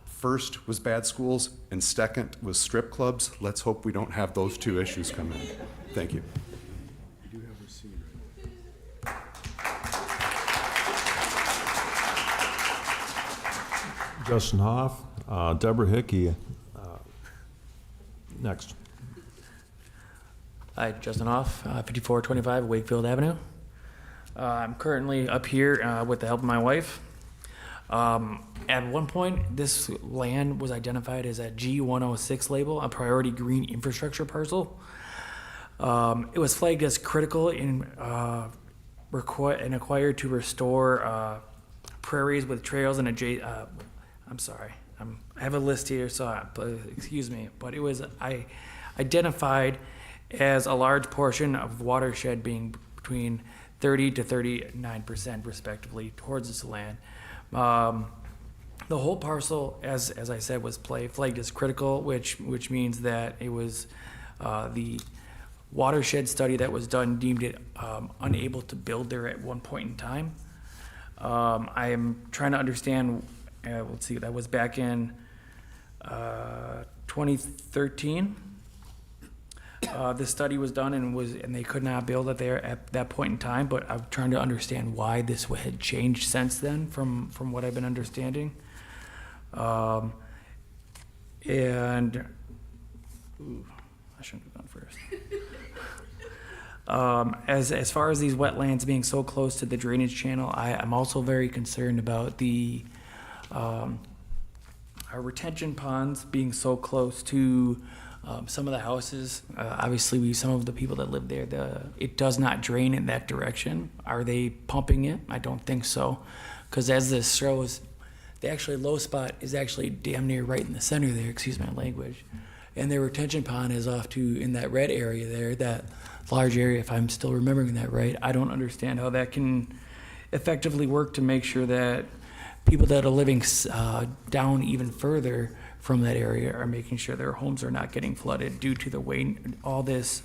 First was bad schools, and second was strip clubs. Let's hope we don't have those two issues come in. Thank you. Justin Hoff, Deborah Hickey, next. Hi, Justin Hoff, 5425 Wakefield Avenue. I'm currently up here with the help of my wife. At one point, this land was identified as a G106 label, a priority green infrastructure parcel. It was flagged as critical in acquired to restore prairies with trails and I'm sorry, I have a list here, so excuse me, but it was identified as a large portion of watershed being between 30 to 39% respectively towards this land. The whole parcel, as I said, was flagged as critical, which means that it was the watershed study that was done deemed it unable to build there at one point in time. I am trying to understand, let's see, that was back in 2013. This study was done and they could not build it there at that point in time, but I'm trying to understand why this had changed since then from what I've been understanding. I shouldn't have gone first. As far as these wetlands being so close to the drainage channel, I'm also very concerned about our retention ponds being so close to some of the houses. Obviously, some of the people that live there, it does not drain in that direction. Are they pumping it? I don't think so, because as this shows, the actually low spot is actually damn near right in the center there, excuse my language. And their retention pond is off to, in that red area there, that large area, if I'm still remembering that right. I don't understand how that can effectively work to make sure that people that are living down even further from that area are making sure their homes are not getting flooded due to the way all this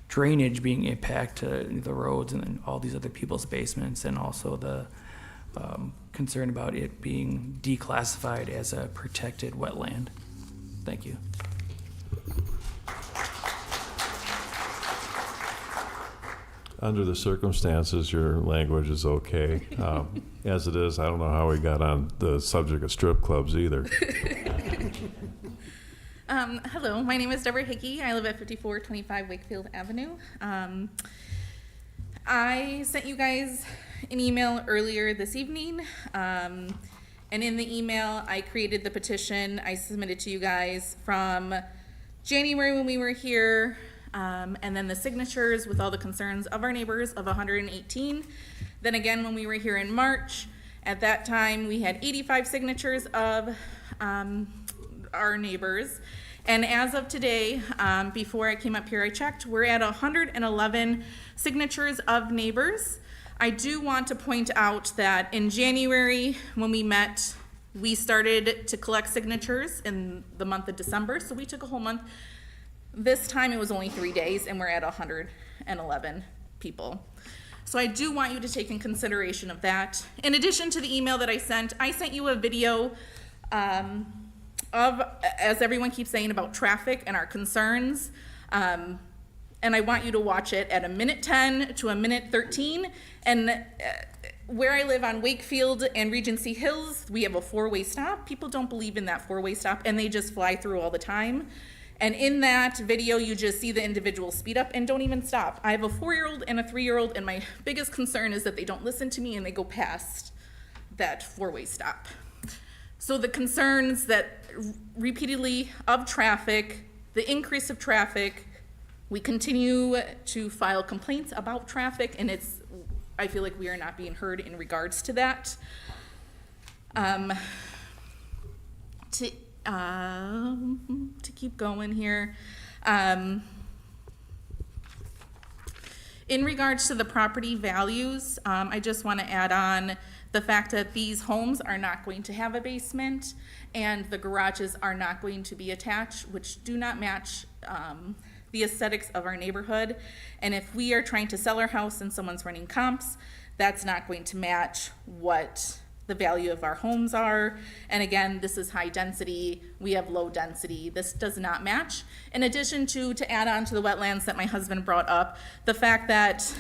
drainage being impacted the roads and then all these other people's basements, and also the concern about it being declassified as a protected wetland. Thank you. Under the circumstances, your language is okay. As it is, I don't know how we got on the subject of strip clubs either. Hello, my name is Deborah Hickey. I live at 5425 Wakefield Avenue. I sent you guys an email earlier this evening, and in the email I created the petition I submitted to you guys from January when we were here, and then the signatures with all the concerns of our neighbors of 118. Then again when we were here in March, at that time we had 85 signatures of our neighbors. And as of today, before I came up here, I checked, we're at 111 signatures of neighbors. I do want to point out that in January, when we met, we started to collect signatures in the month of December, so we took a whole month. This time it was only 3 days, and we're at 111 people. So I do want you to take in consideration of that. In addition to the email that I sent you a video of, as everyone keeps saying, about traffic and our concerns. And I want you to watch it at 1:10 to 1:13. And where I live on Wakefield and Regency Hills, we have a four-way stop. People don't believe in that four-way stop, and they just fly through all the time. And in that video, you just see the individuals speed up and don't even stop. I have a 4-year-old and a 3-year-old, and my biggest concern is that they don't listen to me and they go past that four-way stop. So the concerns that repeatedly of traffic, the increase of traffic, we continue to file complaints about traffic, and I feel like we are not being heard in regards to that. To keep going here, in regards to the property values, I just want to add on the fact that these homes are not going to have a basement and the garages are not going to be attached, which do not match the aesthetics of our neighborhood. And if we are trying to sell our house and someone's running comps, that's not going to match what the value of our homes are. And again, this is high density, we have low density. This does not match. In addition to add on to the wetlands that my husband brought up, the fact that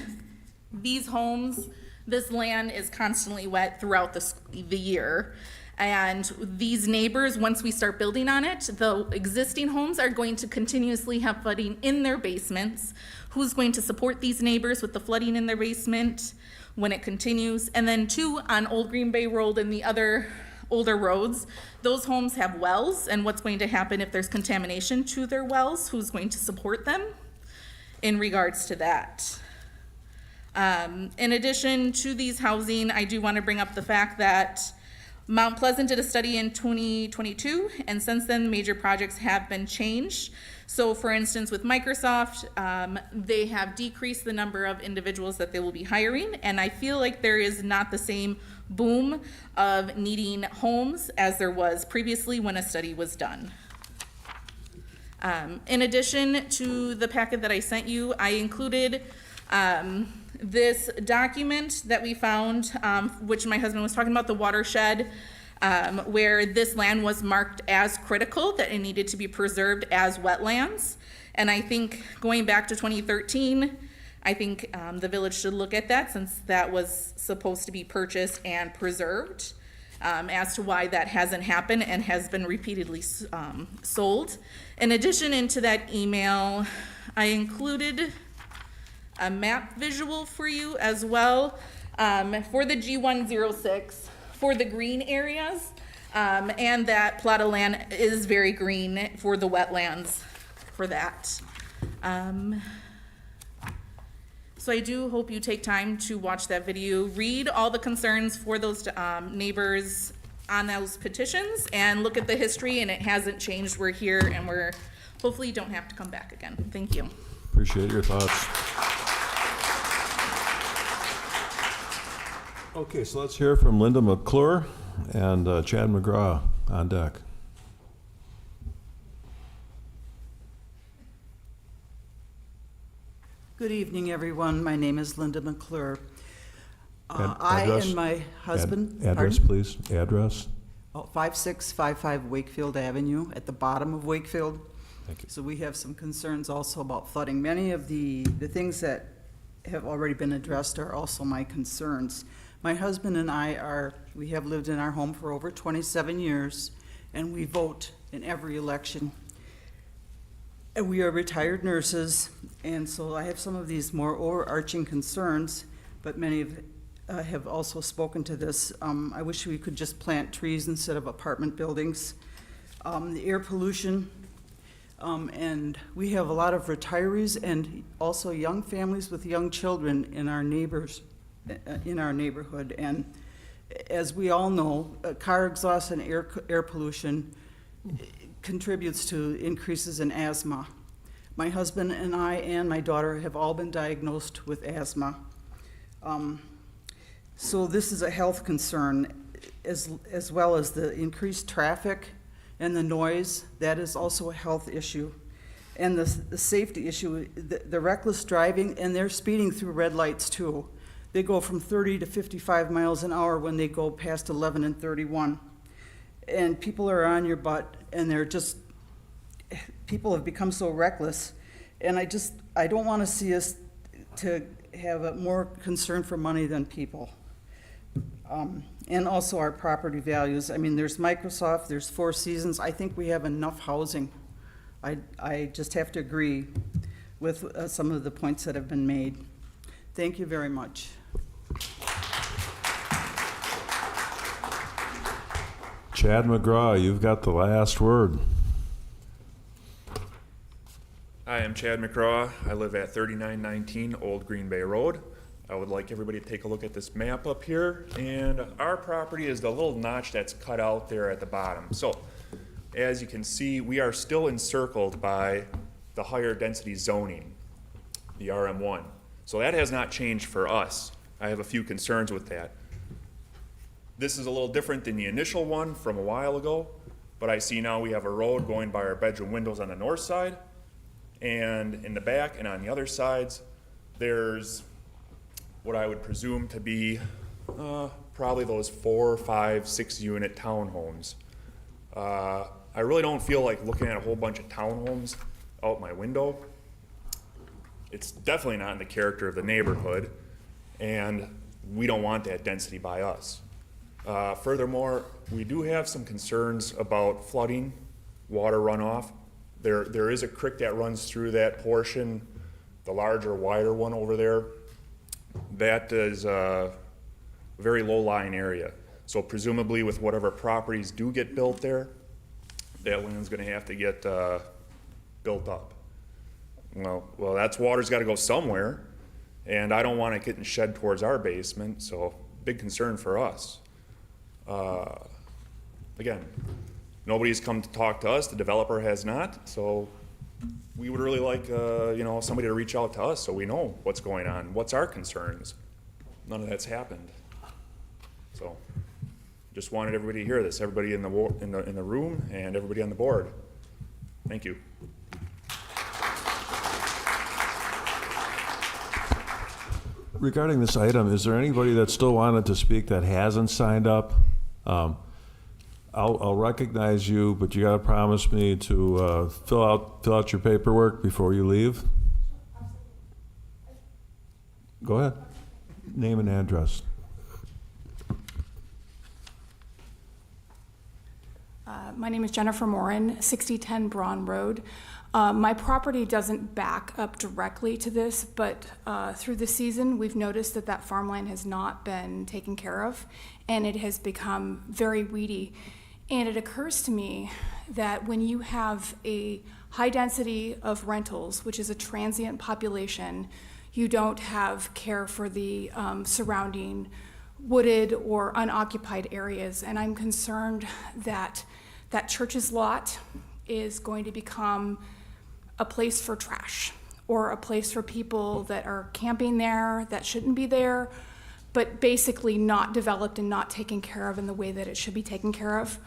these homes, this land is constantly wet throughout the year. And these neighbors, once we start building on it, the existing homes are going to continuously have flooding in their basements. Who's going to support these neighbors with the flooding in their basement when it continues? And then 2, on Old Green Bay Road and the other older roads, those homes have wells, and what's going to happen if there's contamination to their wells? Who's going to support them in regards to that? In addition to these housing, I do want to bring up the fact that Mount Pleasant did a study in 2022, and since then, major projects have been changed. So for instance, with Microsoft, they have decreased the number of individuals that they will be hiring, and I feel like there is not the same boom of needing homes as there was previously when a study was done. In addition to the packet that I sent you, I included this document that we found, which my husband was talking about, the watershed, where this land was marked as critical, that it needed to be preserved as wetlands. And I think going back to 2013, I think the village should look at that, since that was supposed to be purchased and preserved, as to why that hasn't happened and has been repeatedly sold. In addition, into that email, I included a map visual for you as well, for the G106, for the green areas, and that plot of land is very green for the wetlands for that. So I do hope you take time to watch that video, read all the concerns for those neighbors on those petitions, and look at the history, and it hasn't changed. We're here, and we're hopefully don't have to come back again. Thank you. Appreciate your thoughts. Okay, so let's hear from Linda McClure and Chad McGraw on deck. Good evening, everyone. My name is Linda McClure. I Address? and my husband. Address, Pardon? please. Address. 5655 Wakefield Avenue, at the bottom of Wakefield. Thank you. So we have some concerns also about flooding. Many of the things that have already been addressed are also my concerns. My husband and we have lived in our home for over 27 years, and we vote in every election. And we are retired nurses, and so I have some of these more overarching concerns, but many have also spoken to this. I wish we could just plant trees instead of apartment buildings. The air pollution, and we have a lot of retirees and also young families with young children in our neighborhood. And as we all know, car exhaust and air pollution contributes to increases in asthma. My husband and I and my daughter have all been diagnosed with asthma. So this is a health concern, as well as the increased traffic and the noise. That is also a health issue. And the safety issue, the reckless driving, and they're speeding through red lights too. They go from 30 to 55 miles an hour when they go past 11 and 31. And people are on your butt, and people have become so reckless. And I don't want to see us to have a more concern for money than people. And also our property values. I mean, there's Microsoft, there's Four Seasons. I think we have enough housing. I just have to agree with some of the points that have been made. Thank you very much. Chad McGraw, you've got the last word. Hi, I'm Chad McGraw. I live at 3919 Old Green Bay Road. I would like everybody to take a look at this map up here, and our property is the little notch that's cut out there at the bottom. So, as you can see, we are still encircled by the higher density zoning, the RM1. So that has not changed for us. I have a few concerns with that. This is a little different than the initial one from a while ago, but I see now we have a road going by our bedroom windows on the north side, and in the back and on the other sides, there's what I would presume to be probably those 4, 5, 6 unit townhomes. I really don't feel like looking at a whole bunch of townhomes out my window. It's definitely not in the character of the neighborhood, and we don't want that density by us. Furthermore, we do have some concerns about flooding, water runoff. There is a creek that runs through that portion, the larger, wider one over there. That is a very low-lying area. So presumably with whatever properties do get built there, that land's gonna have to get built up. Well, that's water's gotta go somewhere, And I don't want it getting shed towards our basement, so big concern for us. Again, nobody's come to talk to us, the developer has not, so we would really like, somebody to reach out to us so we know what's going on, what's our concerns. None of that's happened. So, just wanted everybody to hear this, everybody in the room and everybody on the board. Thank you. Regarding this item, is there anybody that still wanted to speak that hasn't signed up? I'll recognize you, but you gotta promise me to fill out your paperwork before you leave. Go ahead. Name and address. My name is Jennifer Morin, 6010 Braun Road. My property doesn't back up directly to this, but through the season, we've noticed that farmland has not been taken care of, and it has become very weedy. And it occurs to me that when you have a high density of rentals, which is a transient population, you don't have care for the surrounding wooded or unoccupied areas. And I'm concerned that that church's lot is going to become a place for trash, or a place for people that are camping there that shouldn't be there, but basically not developed and not taken care of in the way that it should be taken care of.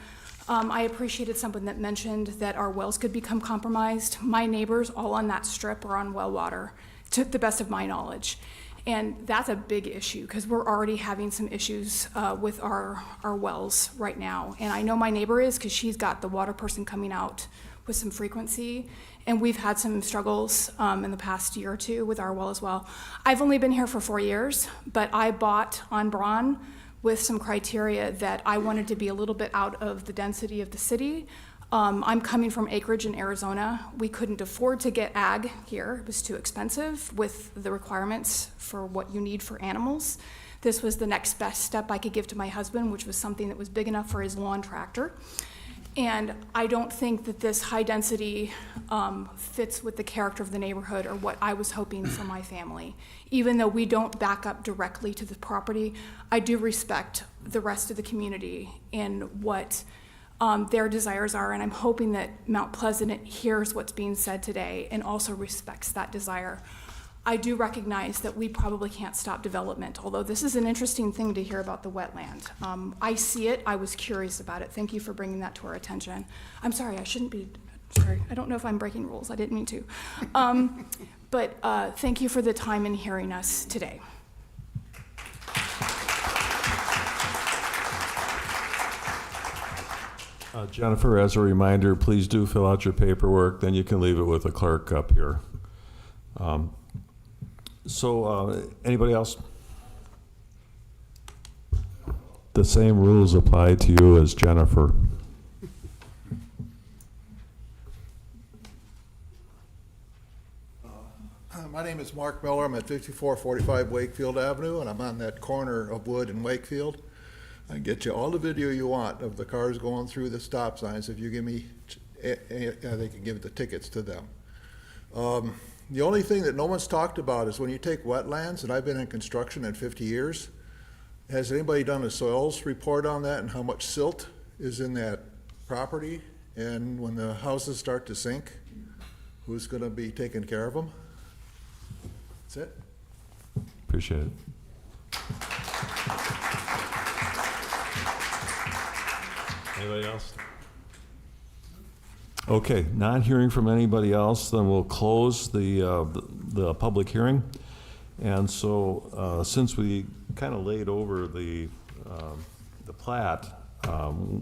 I appreciated someone that mentioned that our wells could become compromised. My neighbors all on that strip are on well water, to the best of my knowledge. And that's a big issue, because we're already having some issues with our wells right now. And I know my neighbor is, because she's got the water person coming out with some frequency. And we've had some struggles in the past year or two with our well as well. I've only been here for 4 years, but I bought on Braun with some criteria that I wanted to be a little bit out of the density of the city. I'm coming from acreage in Arizona. We couldn't afford to get ag here. It was too expensive with the requirements for what you need for animals. This was the next best step I could give to my husband, which was something that was big enough for his lawn tractor. And I don't think that this high density fits with the character of the neighborhood or what I was hoping for my family. Even though we don't back up directly to the property, I do respect the rest of the community and what their desires are, and I'm hoping that Mount Pleasant hears what's being said today and also respects that desire. I do recognize that we probably can't stop development, although this is an interesting thing to hear about the wetland. I see it, I was curious about it. Thank you for bringing that to our attention. I'm sorry, I shouldn't be, sorry, I don't know if I'm breaking rules, I didn't mean to. But thank you for the time in hearing us today. Jennifer, as a reminder, please do fill out your paperwork, then you can leave it with the clerk up here. Anybody else? The same rules apply to you as Jennifer. My name is Mark Miller. I'm at 5445 Wakefield Avenue, and I'm on that corner of Wood and Wakefield. I can get you all the video you want of the cars going through the stop signs if you give me, they can give the tickets to them. The only thing that no one's talked about is when you take wetlands, and I've been in construction in 50 years, has anybody done a soils report on that and how much silt is in that property? And when the houses start to sink, who's going to be taking care of them? That's it. Appreciate it. Anybody else? Okay, not hearing from anybody else, then we'll close the public hearing. And so, since we kind of laid over the plat,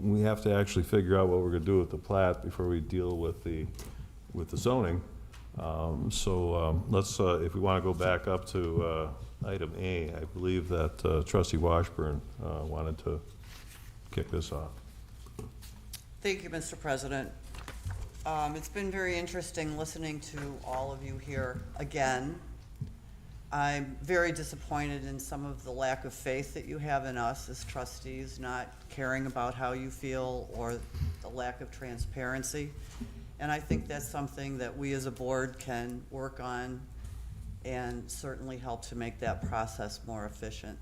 we have to actually figure out what we're going to do with the plat before we deal with the zoning. Let's, if we want to go back up to item A, I believe that Trustee Washburn wanted to kick this off. Thank you, Mr. President. It's been very interesting listening to all of you here again. I'm very disappointed in some of the lack of faith that you have in us as trustees, not caring about how you feel or the lack of transparency. And I think that's something that we as a board can work on and certainly help to make that process more efficient.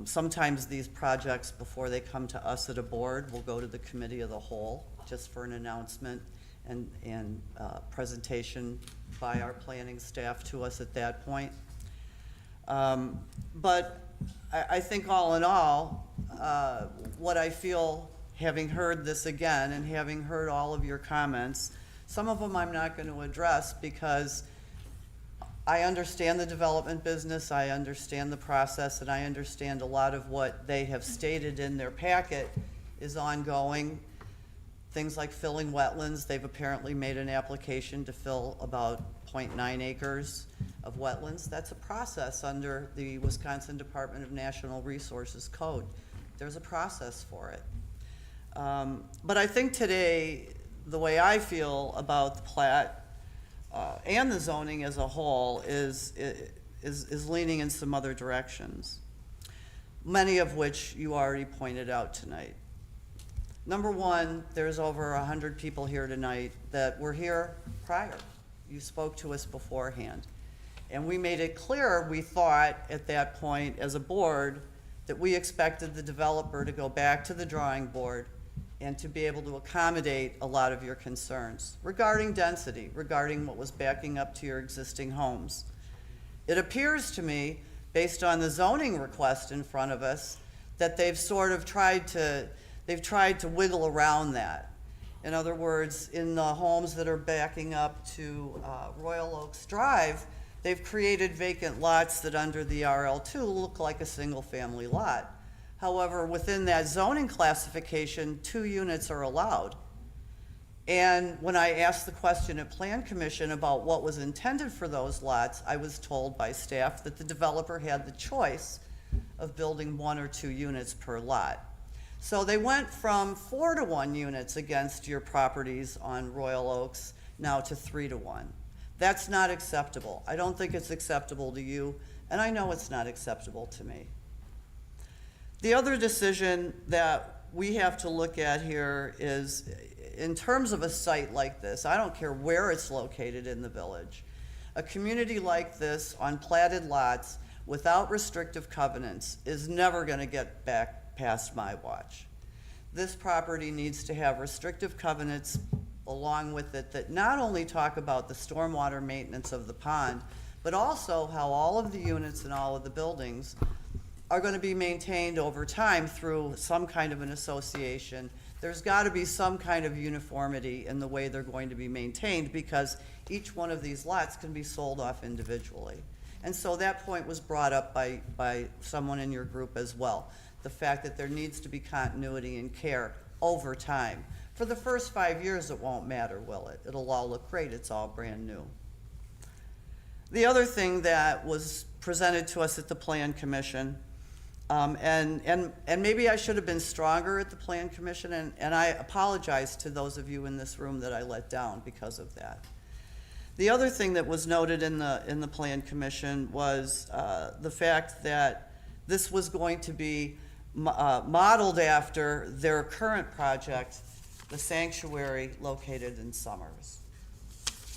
Sometimes these projects, before they come to us at a board, will go to the committee of the whole, just for an announcement and presentation by our planning staff to us at that point. But I think all in all, what I feel, having heard this again and having heard all of your comments, some of them I'm not going to address because I understand the development business, I understand the process, and I understand a lot of what they have stated in their packet is ongoing. Things like filling wetlands, they've apparently made an application to fill about 0.9 acres of wetlands. That's a process under the Wisconsin Department of Natural Resources Code. There's a process for it. But I think today, the way I feel about the plat and the zoning as a whole is leaning in some other directions, many of which you already pointed out tonight. Number one, there's over 100 people here tonight that were here prior. You spoke to us beforehand. And we made it clear, we thought at that point as a board, that we expected the developer to go back to the drawing board and to be able to accommodate a lot of your concerns regarding density, regarding what was backing up to your existing homes. It appears to me, based on the zoning request in front of us, that they've sort of tried to wiggle around that. In other words, in the homes that are backing up to Royal Oaks Drive, they've created vacant lots that under the RL2 look like a single-family lot. However, within that zoning classification, 2 units are allowed. And when I asked the question at Plan Commission about what was intended for those lots, I was told by staff that the developer had the choice of building 1 or 2 units per lot. So they went from 4 to 1 units against your properties on Royal Oaks now to 3 to 1. That's not acceptable. I don't think it's acceptable to you, and I know it's not acceptable to me. The other decision that we have to look at here is, in terms of a site like this, I don't care where it's located in the village, a community like this on platted lots without restrictive covenants is never going to get back past my watch. This property needs to have restrictive covenants along with it that not only talk about the stormwater maintenance of the pond, but also how all of the units and all of the buildings are going to be maintained over time through some kind of an association. There's got to be some kind of uniformity in the way they're going to be maintained because each one of these lots can be sold off individually. And so that point was brought up by someone in your group as well. The fact that there needs to be continuity and care over time. For the first 5 years, it won't matter, will it? It'll all look great. It's all brand new. The other thing that was presented to us at the Plan Commission, and maybe I should have been stronger at the Plan Commission, and I apologize to those of you in this room that I let down because of that. The other thing that was noted in the Plan Commission was the fact that this was going to be modeled after their current project, the sanctuary located in Summers.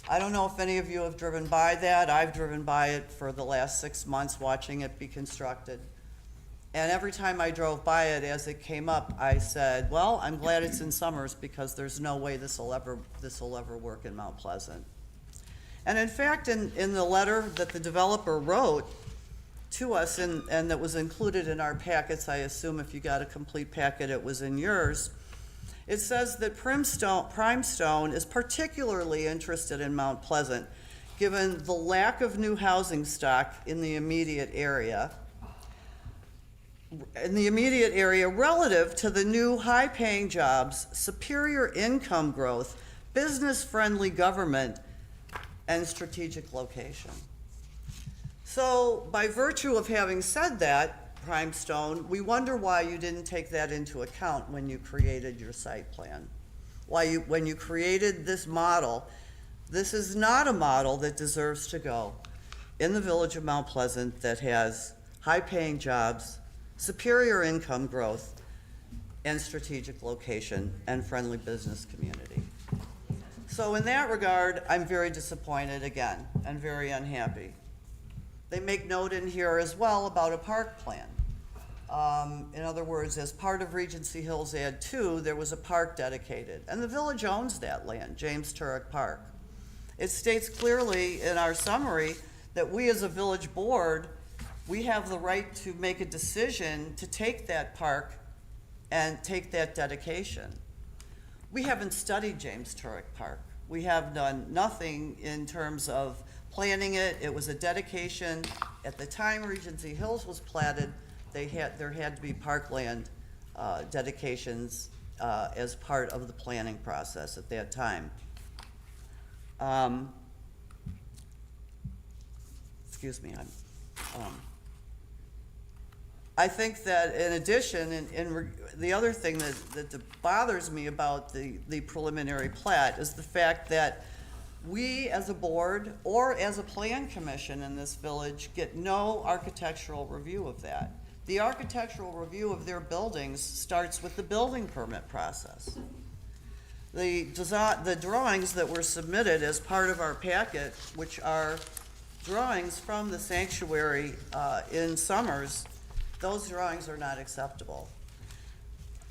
I don't know if any of you have driven by that. I've driven by it for the last 6 months watching it be constructed. And every time I drove by it as it came up, I said, well, I'm glad it's in Summers because there's no way this will ever work in Mount Pleasant. And in fact, in the letter that the developer wrote to us and that was included in our packets, I assume if you got a complete packet, it was in yours, it says that Primestone is particularly interested in Mount Pleasant, given the lack of new housing stock in the immediate area, relative to the new high-paying jobs, superior income growth, business-friendly government, and strategic location. So by virtue of having said that, Primestone, we wonder why you didn't take that into account when you created your site plan. When you created this model, this is not a model that deserves to go in the village of Mount Pleasant that has high-paying jobs, superior income growth, and strategic location and friendly business community. So in that regard, I'm very disappointed again and very unhappy. They make note in here as well about a park plan. In other words, as part of Regency Hills Ad 2, there was a park dedicated, and the village owns that land, James Turek Park. It states clearly in our summary that we as a village board, we have the right to make a decision to take that park and take that dedication. We haven't studied James Turek Park. We have done nothing in terms of planning it. It was a dedication. At the time Regency Hills was platted, there had to be parkland dedications as part of the planning process at that time. Excuse me, I think that in addition, the other thing that bothers me about the preliminary plat is the fact that we as a board or as a plan commission in this village get no architectural review of that. The architectural review of their buildings starts with the building permit process. The drawings that were submitted as part of our packet, which are drawings from the sanctuary in Summers, those drawings are not acceptable.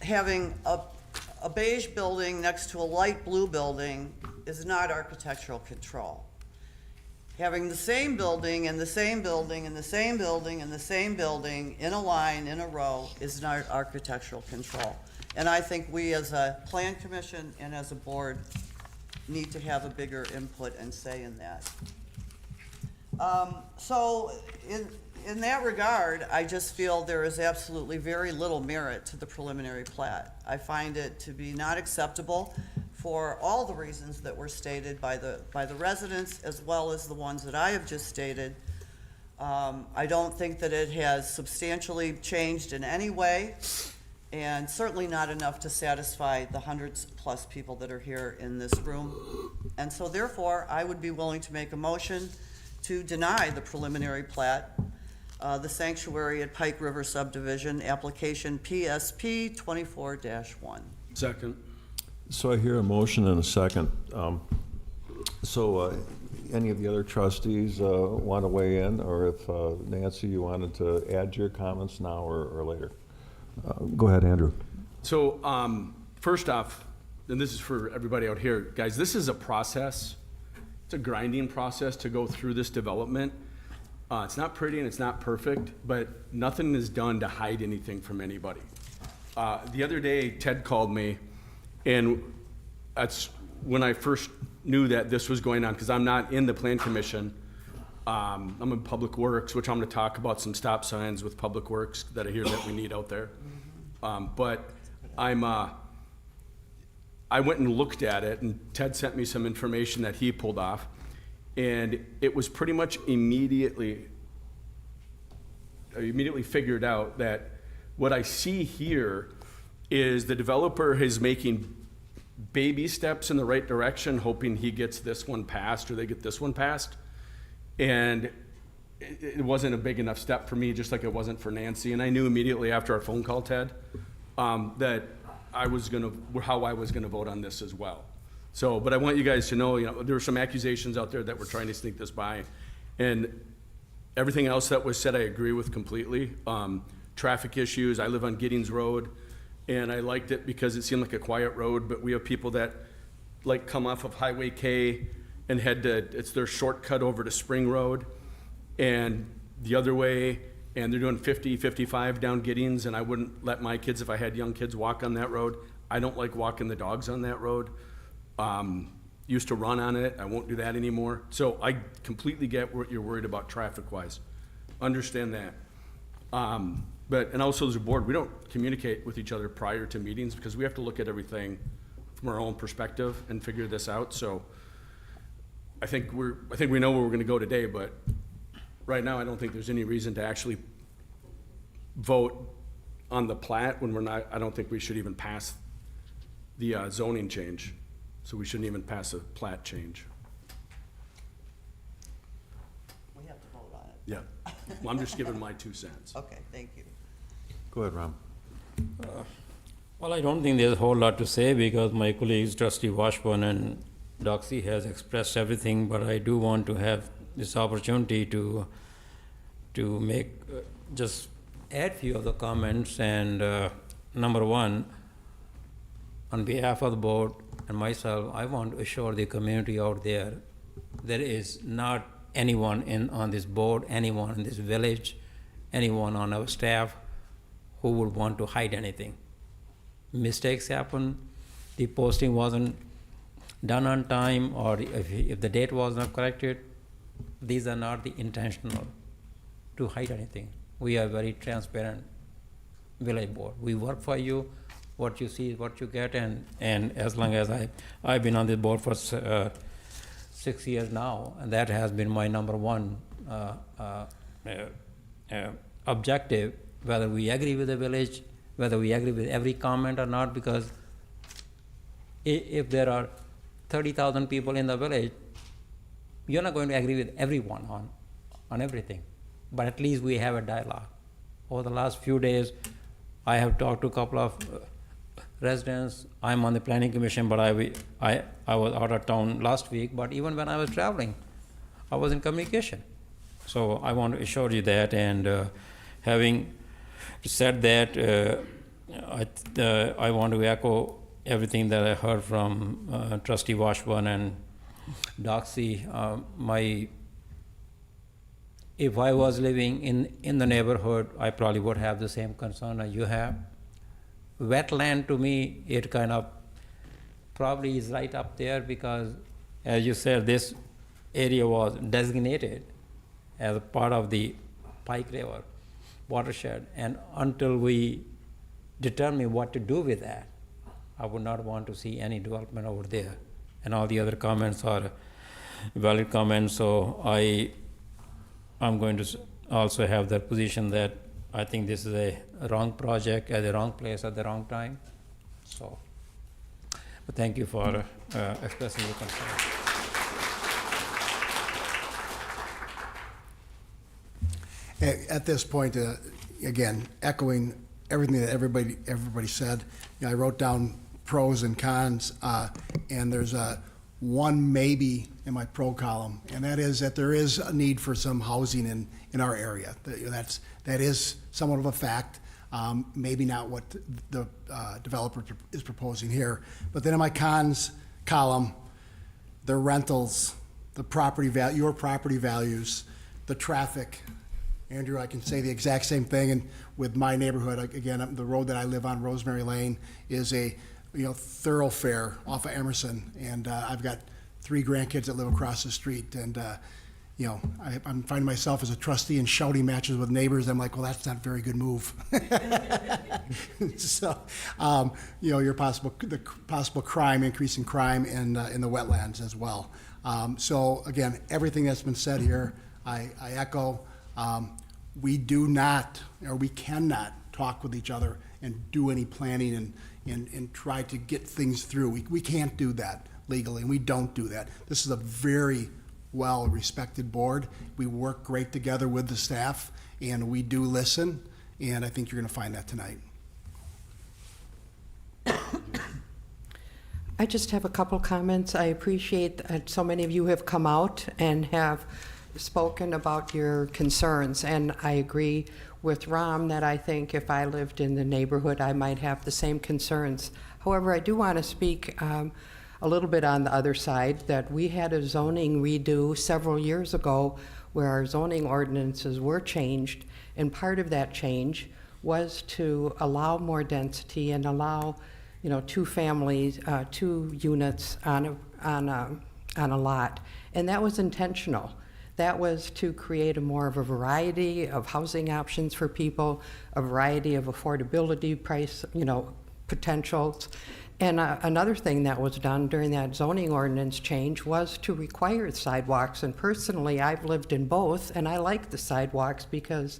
Having a beige building next to a light blue building is not architectural control. Having the same building and the same building and the same building and the same building in a line, in a row, is not architectural control. And I think we as a plan commission and as a board need to have a bigger input and say in that. So in that regard, I just feel there is absolutely very little merit to the preliminary plat. I find it to be not acceptable for all the reasons that were stated by the residents as well as the ones that I have just stated. I don't think that it has substantially changed in any way, and certainly not enough to satisfy the hundreds plus people that are here in this room. And so therefore, I would be willing to make a motion to deny the preliminary plat, the sanctuary at Pike River subdivision, application PSP 24-1. Second. So I hear a motion and a second. Any of the other trustees want to weigh in, or if Nancy, you wanted to add your comments now or later? Go ahead, Andrew. So first off, and this is for everybody out here, guys, this is a process. It's a grinding process to go through this development. It's not pretty and it's not perfect, but nothing is done to hide anything from anybody. The other day, Ted called me, and that's when I first knew that this was going on, because I'm not in the plan commission. I'm in Public Works, which I'm going to talk about some stop signs with Public Works that I hear that we need out there. But I went and looked at it, and Ted sent me some information that he pulled off, and it was pretty much immediately figured out that what I see here is the developer is making baby steps in the right direction, hoping he gets this one passed or they get this one passed. And it wasn't a big enough step for me, just like it wasn't for Nancy. And I knew immediately after our phone call, Ted, that how I was gonna vote on this as well. So, but I want you guys to know, there were some accusations out there that were trying to sneak this by. And everything else that was said, I agree with completely. Traffic issues, I live on Giddings Road, and I liked it because it seemed like a quiet road, but we have people that come off of Highway K and it's their shortcut over to Spring Road and the other way, and they're doing 50, 55 down Giddings, and I wouldn't let my kids, if I had young kids, walk on that road. I don't like walking the dogs on that road. Used to run on it, I won't do that anymore. So I completely get what you're worried about traffic-wise. Understand that. And also as a board, we don't communicate with each other prior to meetings because we have to look at everything from our own perspective and figure this out. So I think we know where we're gonna go today, but right now I don't think there's any reason to actually vote on the plat when I don't think we should even pass the zoning change. So we shouldn't even pass a plat change. We have to vote on it. Yeah, well, I'm just giving my 2 cents. Okay, thank you. Go ahead, Ram. Well, I don't think there's a whole lot to say because my colleagues, Trustee Washburn and Doxy has expressed everything, but I do want to have this opportunity to make, just add few of the comments. And number one, on behalf of the board and myself, I want to assure the community out there, there is not anyone on this board, anyone in this village, anyone on our staff who would want to hide anything. Mistakes happen, the posting wasn't done on time, or if the date was not corrected, these are not the intentional to hide anything. We are very transparent village board. We work for you. What you see is what you get, and as long as I've been on this board for 6 years now, and that has been my number one objective, whether we agree with the village, whether we agree with every comment or not, because if there are 30,000 people in the village, you're not going to agree with everyone on everything. But at least we have a dialogue. Over the last few days, I have talked to a couple of residents. I'm on the planning commission, but I was out of town last week, but even when I was traveling, I was in communication. So I want to assure you that, and having said that, I want to echo everything that I heard from Trustee Washburn and Doxy. If I was living in the neighborhood, I probably would have the same concern as you have. Wetland, to me, it kind of probably is right up there, because, as you said, this area was designated as a part of the Pike River watershed, and until we determine what to do with that, I would not want to see any development over there. And all the other comments are valid comments, so I'm going to also have that position that I think this is a wrong project at the wrong place at the wrong time. So, but thank you for expressing your concern. At this point, again, echoing everything that everybody said, I wrote down pros and cons, and there's one maybe in my pro column, and that is that there is a need for some housing in our area. That is somewhat of a fact. Maybe not what the developer is proposing here. But then in my cons column, the rentals, the property value, your property values, the traffic. Andrew, I can say the exact same thing. And with my neighborhood, again, the road that I live on, Rosemary Lane, is a thoroughfare off of Emerson, and I've got 3 grandkids that live across the street, and I'm finding myself as a trustee in shouting matches with neighbors. I'm like, well, that's not a very good move. So, the possible crime, increasing crime in the wetlands as well. So again, everything that's been said here, I echo. We do not, or we cannot talk with each other and do any planning and try to get things through. We can't do that legally, and we don't do that. This is a very well-respected board. We work great together with the staff, and we do listen, and I think you're going to find that tonight. I just have a couple comments. I appreciate that so many of you have come out and have spoken about your concerns, and I agree with Ram that I think if I lived in the neighborhood, I might have the same concerns. However, I do want to speak a little bit on the other side, that we had a zoning redo several years ago where our zoning ordinances were changed, and part of that change was to allow more density and allow 2 families, 2 units on a lot, and that was intentional. That was to create more of a variety of housing options for people, a variety of affordability price, potentials. And another thing that was done during that zoning ordinance change was to require sidewalks. And personally, I've lived in both, and I like the sidewalks because,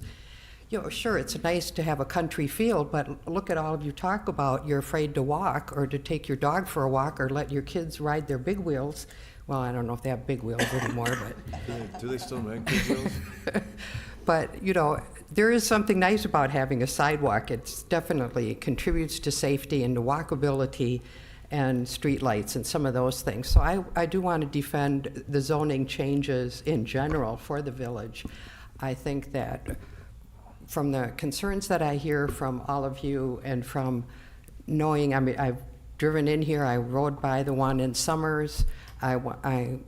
sure, it's nice to have a country feel, but look at all of you talk about you're afraid to walk or to take your dog for a walk or let your kids ride their big wheels. Well, I don't know if they have big wheels anymore, but... Do they still make big wheels? But, there is something nice about having a sidewalk. It definitely contributes to safety and to walkability, and streetlights and some of those things. So I do want to defend the zoning changes in general for the village. I think that from the concerns that I hear from all of you and from knowing, I mean, I've driven in here, I rode by the one in Summers, I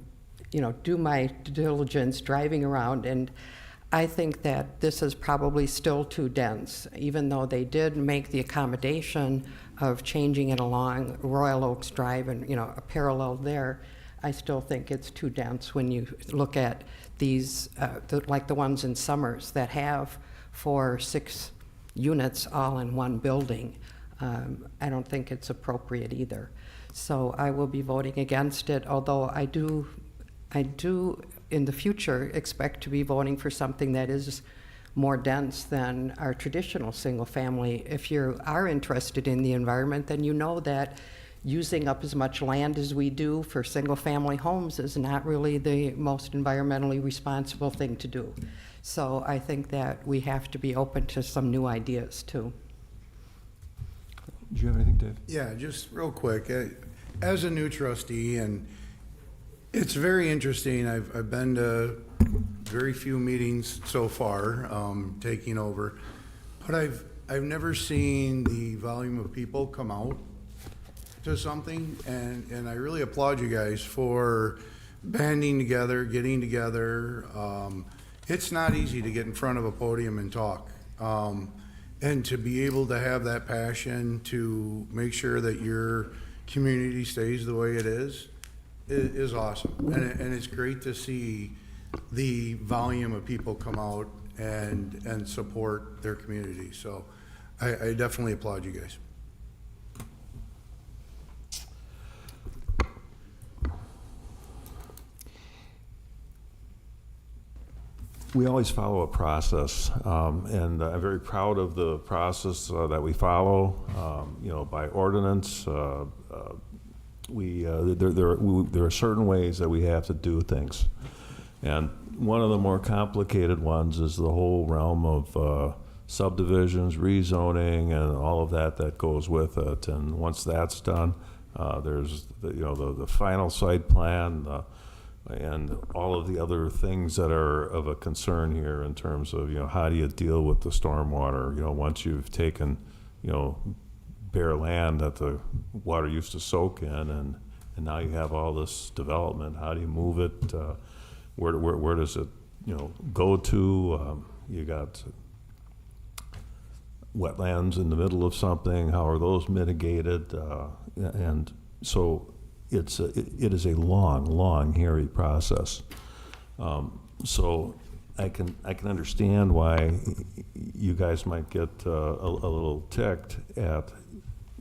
do my due diligence driving around, and I think that this is probably still too dense, even though they did make the accommodation of changing it along Royal Oaks Drive and, a parallel there. I still think it's too dense when you look at these, like the ones in Summers that have 4 or 6 units all in one building. I don't think it's appropriate either. So I will be voting against it, although I do in the future expect to be voting for something that is more dense than our traditional single family. If you are interested in the environment, then you know that using up as much land as we do for single family homes is not really the most environmentally responsible thing to do. So I think that we have to be open to some new ideas too. Do you have anything, Dave? Yeah, just real quick. As a new trustee, and it's very interesting. I've been to very few meetings so far, taking over, but I've never seen the volume of people come out to something, and I really applaud you guys for banding together, getting together. It's not easy to get in front of a podium and talk, and to be able to have that passion to make sure that your community stays the way it is awesome. And it's great to see the volume of people come out and support their community. So I definitely applaud you guys. We always follow a process, and I'm very proud of the process that we follow. By ordinance, there are certain ways that we have to do things, and one of the more complicated ones is the whole realm of subdivisions, rezoning, and all of that goes with it. And once that's done, there's the final site plan. And all of the other things that are of a concern here in terms of, how do you deal with the stormwater? Once you've taken, bare land that the water used to soak in, and now you have all this development, how do you move it? Where does it, go to? You got wetlands in the middle of something, how are those mitigated? And so it is a long, hairy process. So I can understand why you guys might get a little ticked at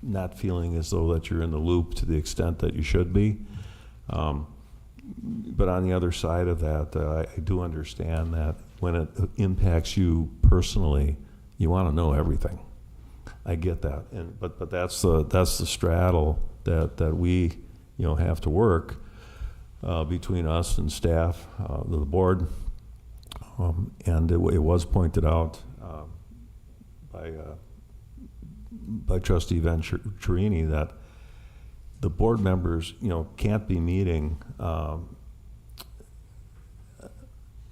not feeling as though that you're in the loop to the extent that you should be. But on the other side of that, I do understand that when it impacts you personally, you want to know everything. I get that, but that's the straddle that we have to work between us and staff, the board, and it was pointed out by Trustee Venturini that the board members, can't be meeting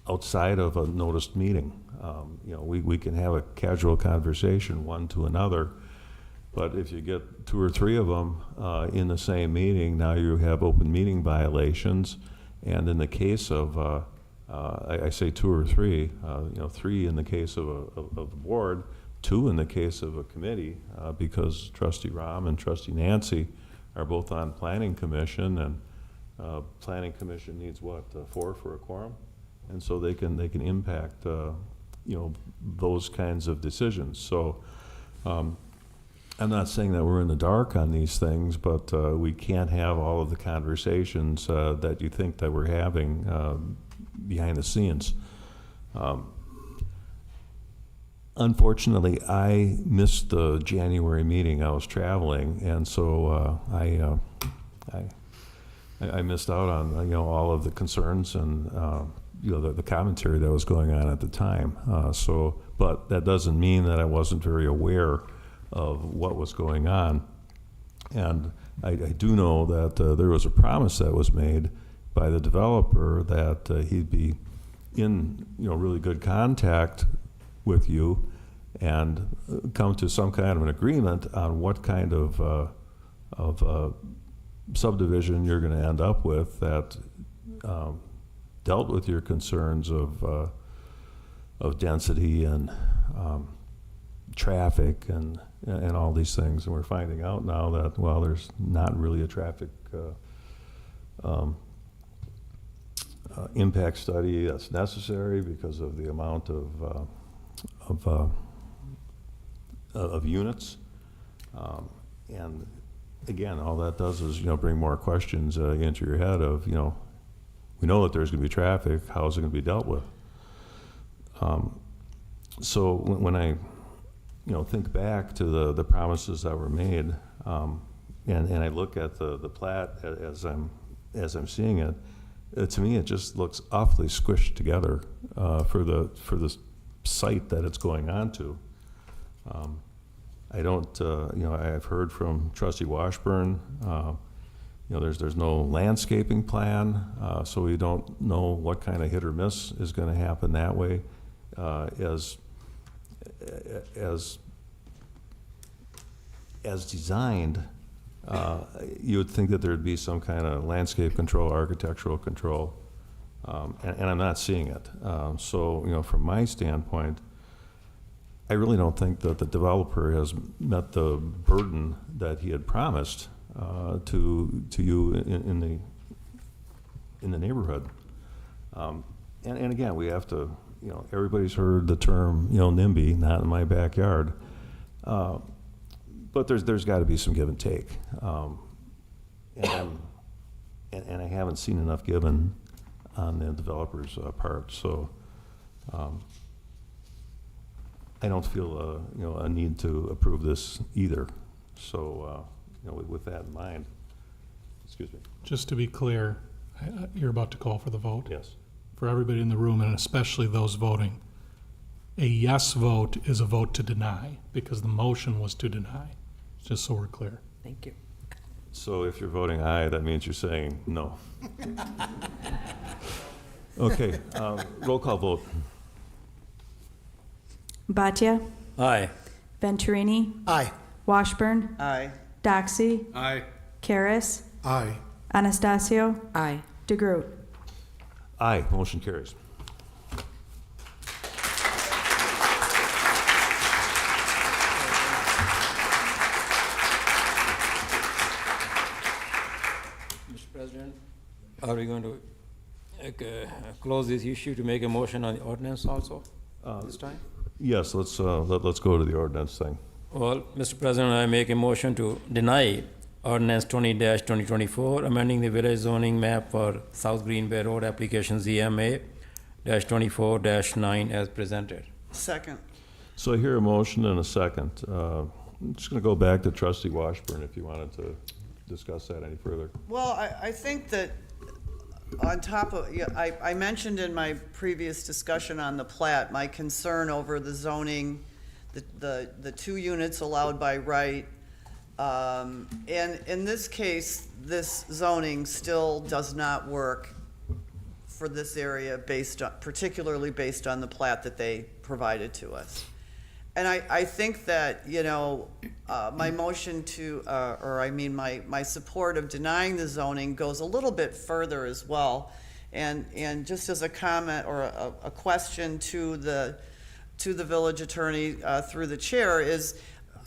outside of a noticed meeting. We can have a casual conversation one to another, but if you get 2 or 3 of them in the same meeting, now you have open meeting violations. And in the case of, I say 2 or 3, 3 in the case of the board, 2 in the case of a committee, because Trustee Rahm and Trustee Nancy are both on Planning Commission, and Planning Commission needs 4 for a quorum, and so they can impact those kinds of decisions. So I'm not saying that we're in the dark on these things, but we can't have all of the conversations that you think that we're having behind the scenes. Unfortunately, I missed the January meeting. I was traveling, and so I missed out on all of the concerns and the commentary that was going on at the time. But that doesn't mean that I wasn't very aware of what was going on. And I do know that there was a promise that was made by the developer that he'd be in, really good contact with you and come to some kind of an agreement on what kind of subdivision you're going to end up with that dealt with your concerns of density and traffic and all these things. And we're finding out now that, well, there's not really a traffic impact study that's necessary because of the amount of units. And again, all that does is, bring more questions into your head of, we know that there's going to be traffic, how is it going to be dealt with? So when I, think back to the promises that were made, and I look at the plat as I'm seeing it, to me it just looks awfully squished together for the site that it's going on to. I don't, I've heard from Trustee Washburn, there's no landscaping plan, so we don't know what kind of hit or miss is going to happen that way. As designed, you would think that there'd be some kind of landscape control, architectural control, and I'm not seeing it. So, from my standpoint, I really don't think that the developer has met the burden that he had promised to you in the neighborhood. And again, we have to, everybody's heard the term, NIMBY, not in my backyard. But there's got to be some give and take. And I haven't seen enough given on the developer's part. So I don't feel a need to approve this either. So with that in mind, excuse me. Just to be clear, you're about to call for the vote? Yes. For everybody in the room, and especially those voting, a yes vote is a vote to deny, because the motion was to deny, just so we're clear. Thank you. So if you're voting aye, that means you're saying no. Okay, roll call vote. Bhatia, Aye. Venturini, Aye. Washburn, Aye. Doxy, Aye. Karas, Aye. Anastasio, Aye. DeGroot. Aye, motion carries. Mr. President, are we going to close this issue to make a motion on the ordinance also this time? Yes, let's go to the ordinance thing. Well, Mr. President, I make a motion to deny ordinance 20-2024, amending the village zoning map for South Green Bay Road application ZMA-24-9 as presented. Second. So I hear a motion and a second. I'm just going to go back to Trustee Washburn if you wanted to discuss that any further. Well, I think that on top of, I mentioned in my previous discussion on the plat, my concern over the zoning, the 2 units allowed by right. And in this case, this zoning still does not work for this area particularly based on the plat that they provided to us. And I think that, my motion my support of denying the zoning goes a little bit further as well. And just as a comment or a question to the village attorney through the chair is,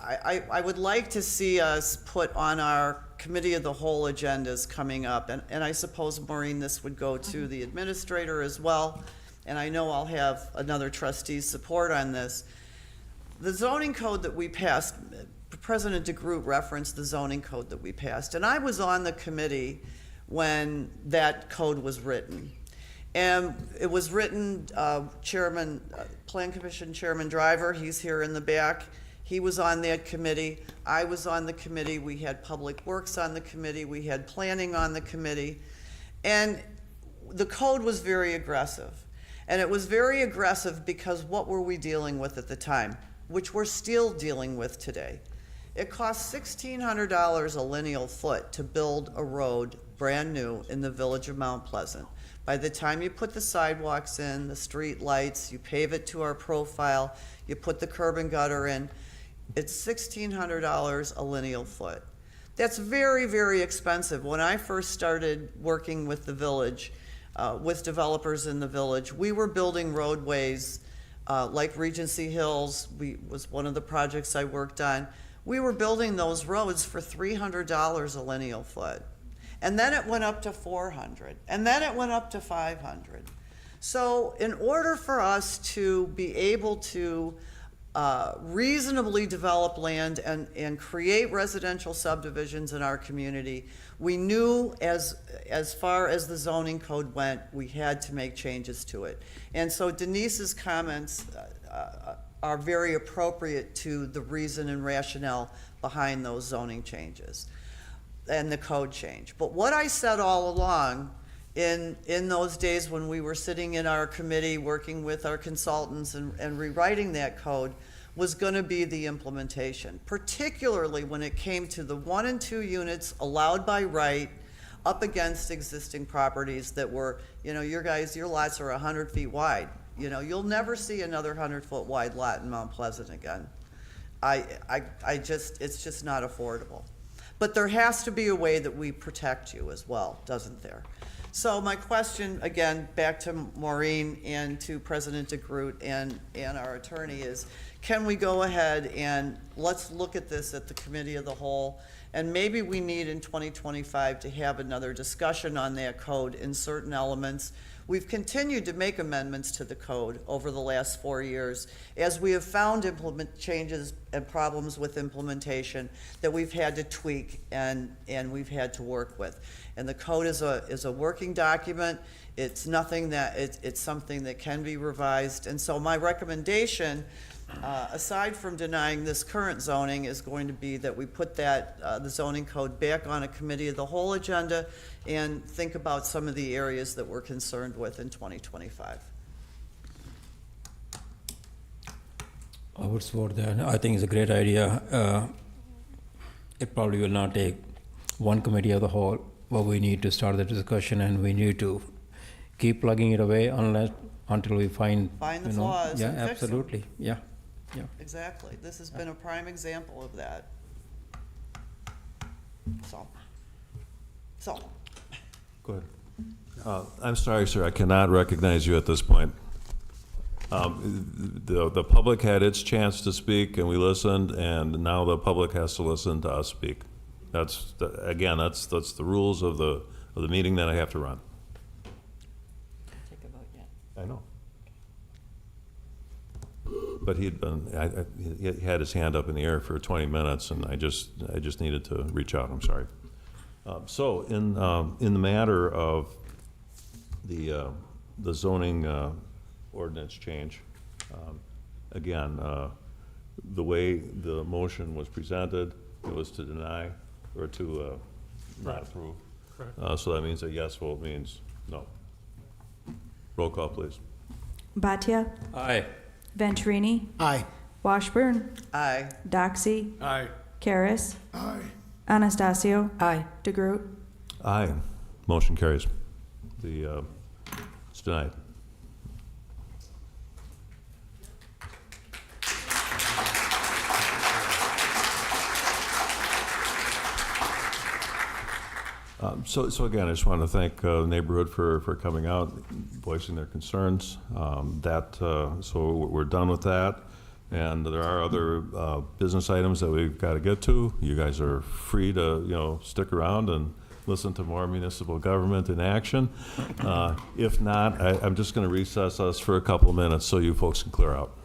I would like to see us put on our committee of the whole agendas coming up. And I suppose, Maureen, this would go to the administrator as well. And I know I'll have another trustee's support on this. The zoning code that we passed, President DeGroot referenced the zoning code that we passed, and I was on the committee when that code was written. And it was written, Plan Commission Chairman Driver, he's here in the back, he was on that committee. I was on the committee. We had Public Works on the committee. We had Planning on the committee. And the code was very aggressive. And it was very aggressive because what were we dealing with at the time? Which we're still dealing with today. It costs $1,600 a lineal foot to build a road brand new in the village of Mount Pleasant. By the time you put the sidewalks in, the street lights, you pave it to our profile, you put the curb and gutter in, it's $1,600 a lineal foot. That's very, very expensive. When I first started working with the village, with developers in the village, we were building roadways like Regency Hills was one of the projects I worked on. We were building those roads for $300 a lineal foot. And then it went up to $400, and then it went up to $500. So in order for us to be able to reasonably develop land and create residential subdivisions in our community, we knew as far as the zoning code went, we had to make changes to it. And so Denise's comments are very appropriate to the reason and rationale behind those zoning changes and the code change. But what I said all along in those days when we were sitting in our committee working with our consultants and rewriting that code was going to be the implementation, particularly when it came to the 1 and 2 units allowed by right up against existing properties that were, your lots are 100 feet wide. You'll never see another 100-foot wide lot in Mount Pleasant again. It's just not affordable. But there has to be a way that we protect you as well, doesn't there? So my question, again, back to Maureen and to President DeGroot and our attorney is, can we go ahead and let's look at this at the committee of the whole, and maybe we need in 2025 to have another discussion on that code in certain elements. We've continued to make amendments to the code over the last 4 years as we have found changes and problems with implementation that we've had to tweak and we've had to work with. And the code is a working document. It's nothing that, it's something that can be revised. And so my recommendation, aside from denying this current zoning, is going to be that we put that, the zoning code back on a committee of the whole agenda and think about some of the areas that we're concerned with in 2025. I would support that. I think it's a great idea. It probably will not take one committee of the whole, but we need to start the discussion and we need to keep plugging it away until we find the flaws Yeah, and fix them. absolutely. Yeah. Exactly. This has been a prime example of that. So. Go ahead. I'm sorry, sir, I cannot recognize you at this point. The public had its chance to speak, and we listened, and now the public has to listen to us speak. That's the rules of the meeting that I have to run. Take a vote yet. I know. But he had his hand up in the air for 20 minutes, and I just needed to reach out. I'm sorry. So in the matter of the zoning ordinance change, again, the way the motion was presented, it was to deny or to not approve. Correct. So that means a yes vote means no. Roll call, please. Bhatia, Aye. Venturini, Aye. Washburn, Aye. Doxy, Aye. Karas, Aye. Anastasio, Aye. DeGroot. Aye. Motion carries. It's denied. So again, I just want to thank the neighborhood for coming out, voicing their concerns. So we're done with that. And there are other business items that we've got to get to. You guys are free to, stick around and listen to more municipal government in action. If not, I'm just going to recess us for a couple of minutes so you folks can clear out.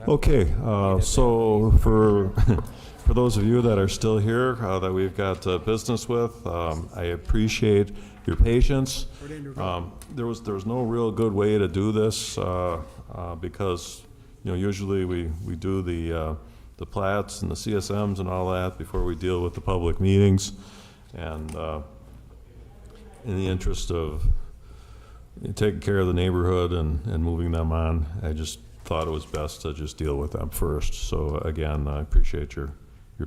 Okay, so for, for those of you that are still here, that we've got business with, I appreciate your patience. There was no real good way to do this, because, usually we do the plats and the CSMs and all that before we deal with the public meetings. And in the interest of taking care of the neighborhood and moving them on, I just thought it was best to just deal with them first. So again, I appreciate your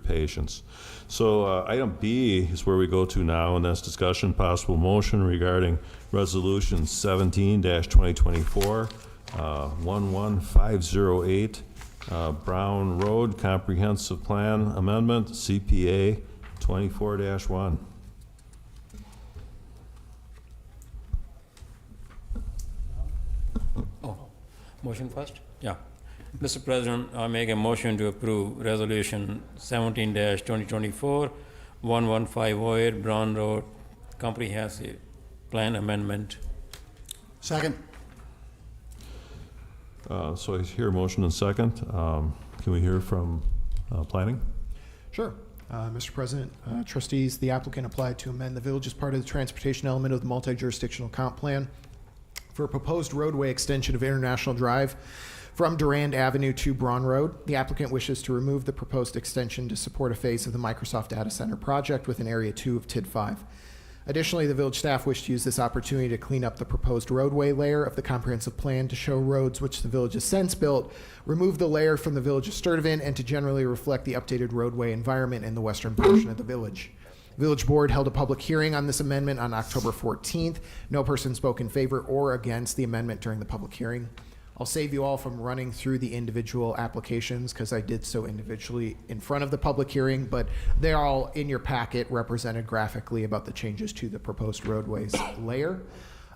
patience. So item B is where we go to now, and that's discussion possible motion regarding resolution 17-2024, 11508, Brown Road Comprehensive Plan Amendment, CPA 24-1. Motion first? Yeah. Mr. President, I make a motion to approve Resolution 17-2024, 11508, Brown Road Comprehensive Plan Amendment. Second. So I hear a motion and second. Can we hear from planning? Sure. Mr. President, trustees, the applicant applied to amend the village as part of the transportation element of the multi-jurisdictional comp plan for a proposed roadway extension of International Drive from Durand Avenue to Braun Road. The applicant wishes to remove the proposed extension to support a phase of the Microsoft Data Center project within Area 2 of TID 5. Additionally, the village staff wish to use this opportunity to clean up the proposed roadway layer of the comprehensive plan to show roads which the village has since built, remove the layer from the village of Sturtevant, and to generally reflect the updated roadway environment in the western portion of the village. The village board held a public hearing on this amendment on October 14th. No person spoke in favor or against the amendment during the public hearing. I'll save you all from running through the individual applications because I did so individually in front of the public hearing, but they're all in your packet represented graphically about the changes to the proposed roadways layer.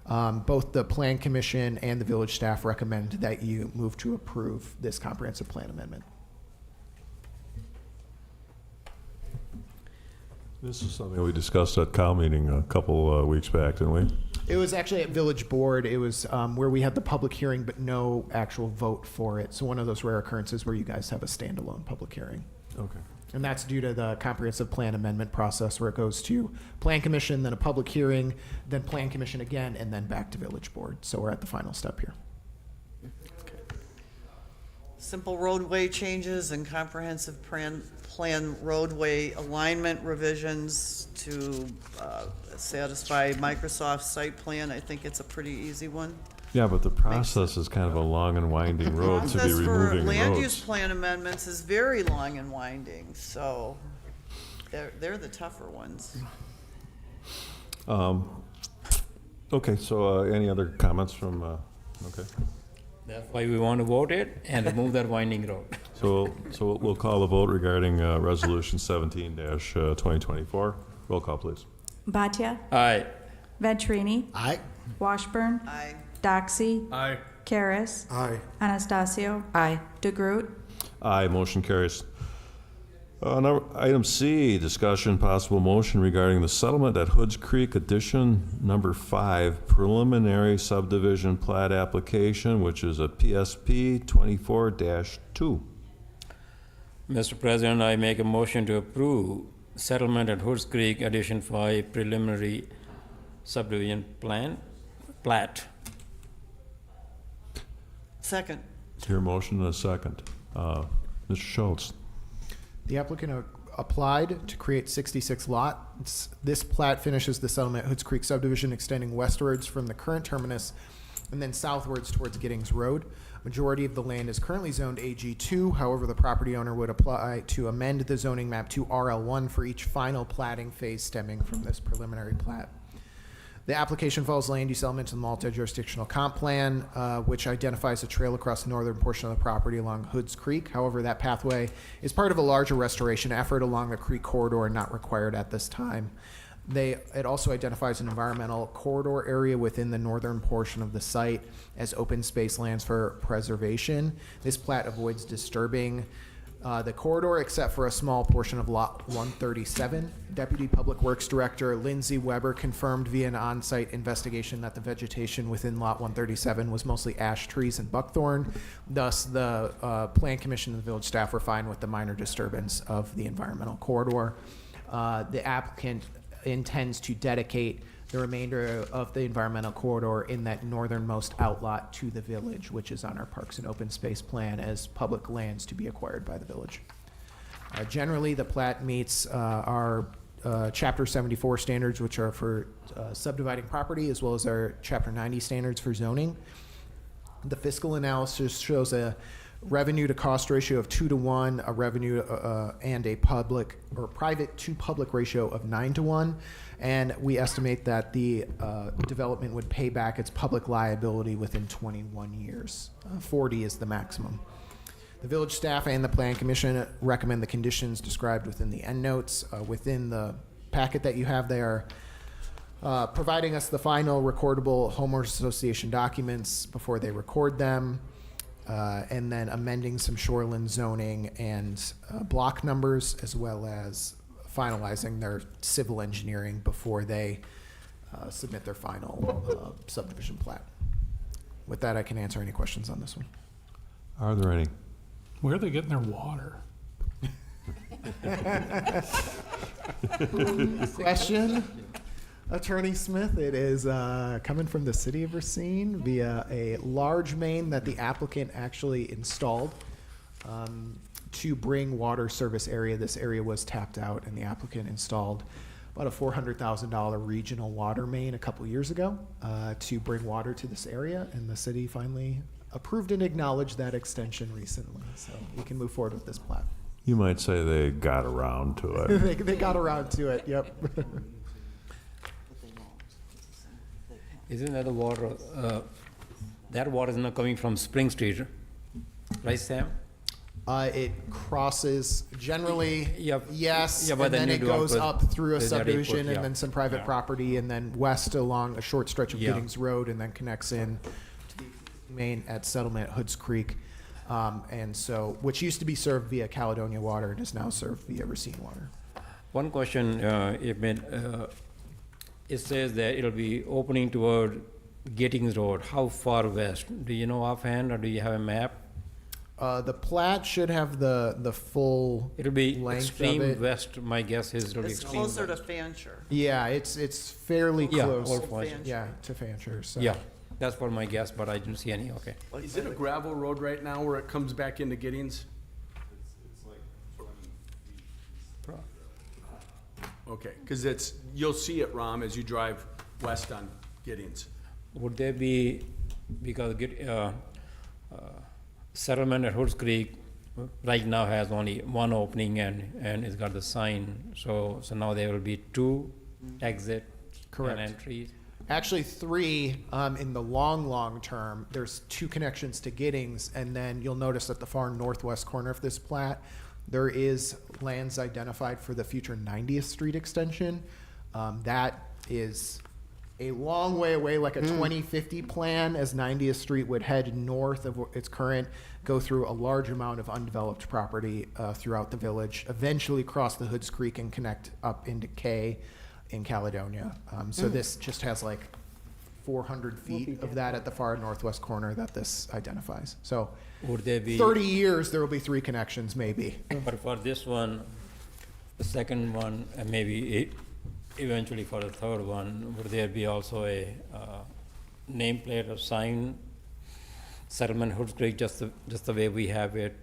Both the Plan Commission and the village staff recommend that you move to approve this comprehensive plan amendment. This is something we discussed at Cal meeting a couple weeks back, didn't we? It was actually at Village Board. It was where we had the public hearing, but no actual vote for it. So one of those rare occurrences where you guys have a standalone public hearing. Okay. And that's due to the comprehensive plan amendment process where it goes to Plan Commission, then a public hearing, then Plan Commission again, and then back to Village Board. So we're at the final step here. Simple roadway changes and comprehensive plan roadway alignment revisions to satisfy Microsoft site plan. I think it's a pretty easy one. Yeah, but the process is kind of a long and winding road to be Process for removing land use roads. plan amendments is very long and winding, so they're the tougher ones. Okay, so any other comments from, okay. That's why we want to vote it and remove that winding road. So we'll call the vote regarding Resolution 17-2024. Roll call, please. Bhatia, Aye. Venturini, Aye. Washburn, Aye. Doxy, Aye. Karas, Aye. Anastasio, Aye. DeGroot, Aye, motion carries. Item C, discussion possible motion regarding the settlement at Hoods Creek Addition Number 5 preliminary subdivision plat application, which is a PSP 24-2. Mr. President, I make a motion to approve settlement at Hoods Creek Addition 5 preliminary subdivision plat. Second. Your motion and a second. Mr. Schultz. The applicant applied to create 66 lots. This plat finishes the settlement at Hoods Creek subdivision extending westwards from the current terminus and then southwards towards Giddings Road. Majority of the land is currently zoned AG2. However, the property owner would apply to amend the zoning map to RL1 for each final platting phase stemming from this preliminary plat. The application follows land use elements in the multi-jurisdictional comp plan, which identifies a trail across the northern portion of the property along Hoods Creek. However, that pathway is part of a larger restoration effort along the creek corridor and not required at this time. It also identifies an environmental corridor area within the northern portion of the site as open space lands for preservation. This plat avoids disturbing the corridor except for a small portion of Lot 137. Deputy Public Works Director Lindsay Weber confirmed via an on-site investigation that the vegetation within Lot 137 was mostly ash trees and buckthorn. Thus, the Plan Commission and the village staff were fine with the minor disturbance of the environmental corridor. The applicant intends to dedicate the remainder of the environmental corridor in that northernmost outlot to the village, which is on our Parks and Open Space Plan as public lands to be acquired by the village. Generally, the plat meets our Chapter 74 standards, which are for subdividing property, as well as our Chapter 90 standards for zoning. The fiscal analysis shows a revenue to cost ratio of 2-to-1, a revenue and a public or private to public ratio of 9-to-1, and we estimate that the development would pay back its public liability within 21 years. 40 is the maximum. The village staff and the Plan Commission recommend the conditions described within the endnotes. Within the packet that you have there, providing us the final recordable homeowners association documents before they record them, and then amending some shoreline zoning and block numbers, as well as finalizing their civil engineering before they submit their final subdivision plat. With that, I can answer any questions on this one. Are there any? Where are they getting their water? Question, Attorney Smith. It is coming from the city of Racine via a large main that the applicant actually installed to bring water service area. This area was tapped out, and the applicant installed about a $400,000 regional water main a couple years ago to bring water to this area, and the city finally approved and acknowledged that extension recently. So we can move forward with this plat. You might say they got around to it. They got around to it, yep. Isn't that the water, that water is not coming from Spring Street, right, Sam? It crosses generally, Yep. yes, Yeah, but and then you it do goes with- up through a with that subdivision airport, and yeah. then some private Yeah. property, and then west along a short stretch of Yeah. Giddings Road, and then connects in to the main at Settlement at Hoods Creek. And so, which used to be served via Caledonia Water and is now served via Racine Water. One question, it says that it'll be opening toward Giddings Road. How far west? Do you know offhand, or do you have a map? The plat should have the full It'll be length of extreme it. west, my guess is it'll be It's extreme closer to west. Fancher. Yeah, it's fairly Yeah, close. Old Fancher. Yeah, to Fancher. So. Yeah, that's what my guess, but I didn't see any, okay. Is it a gravel road right now where it comes back into Giddings? Okay, because you'll see it, Ram, as you drive west on Giddings. Would there be, because Settlement at Hoods Creek right now has only one opening and it's got the sign, so now there will be two exit Correct. and entries. Actually, 3 in the long term. There's 2 connections to Giddings, and then you'll notice at the far northwest corner of this plat, there is lands identified for the future 90th Street extension. That is a long way away, like a 2050 plan, as 90th Street would head north of its current, go through a large amount of undeveloped property throughout the village, eventually cross the Hoods Creek and connect up into K in Caledonia. So this just has like 400 feet of that at the far northwest corner that this identifies. So Would there be? 30 years, there will be 3 connections, maybe. But for this one, the second one, and maybe eventually for the third one, would there be also a nameplate or sign, Settlement Hoods Creek, just the way we have it?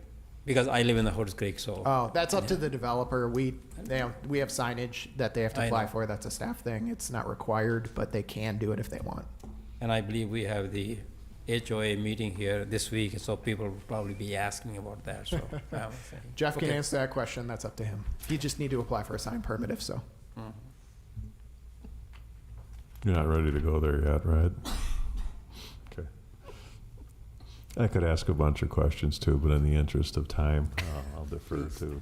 Because I live in the Hoods Creek, so. Oh, that's up to the developer. We have signage that they have to I apply know. for. That's a staff thing. It's not required, but they can do it if they want. And I believe we have the HOA meeting here this week, so people will probably be asking about that, so. I was saying. Jeff can Okay. answer that question. That's up to him. You just need to apply for a sign permit if so. Mhm. You're not ready to go there yet, right? Okay. I could ask a bunch of questions too, but in the interest of time, I'll defer to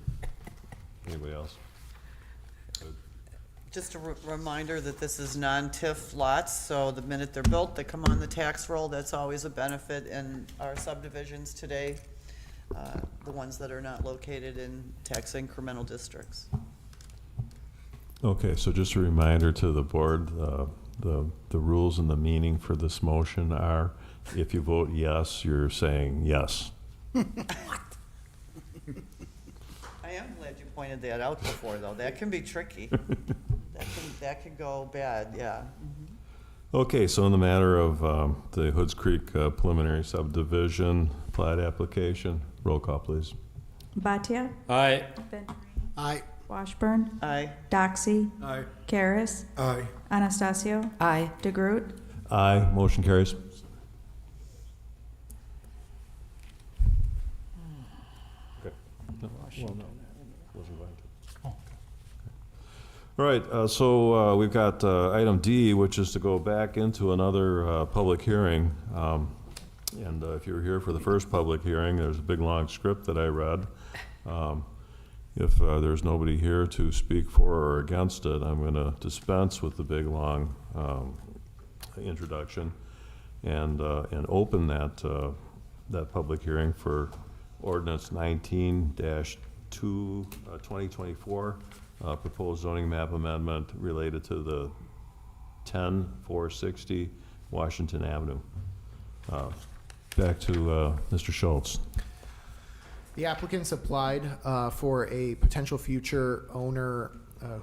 anybody else. Just a reminder that this is non-TIF lots, so the minute they're built, they come on the tax roll. That's always a benefit in our subdivisions today. the ones that are not located in tax incremental districts. Okay, so just a reminder to the board, the rules and the meaning for this motion are, if you vote yes, you're saying yes. I am glad you pointed that out before, though. That can be tricky. That can go bad, yeah. Okay, so in the matter of the Hoods Creek preliminary subdivision plat application, roll call, please. Bhatia. Aye. Venturini. Aye. Washburn. Aye. Doxy. Aye. Karas. Aye. Anastasio. Aye. DeGroot. Aye, motion carries. All right, so we've got item D, which is to go back into another public hearing. And if you were here for the first public hearing, there's a big, long script that I read. If there's nobody here to speak for or against it, I'm going to dispense with the big, long introduction and open that public hearing for ordinance 19-2, 2024, proposed zoning map amendment related to the 10460 Washington Avenue. Back to Mr. Schultz. The applicants applied for a potential future owner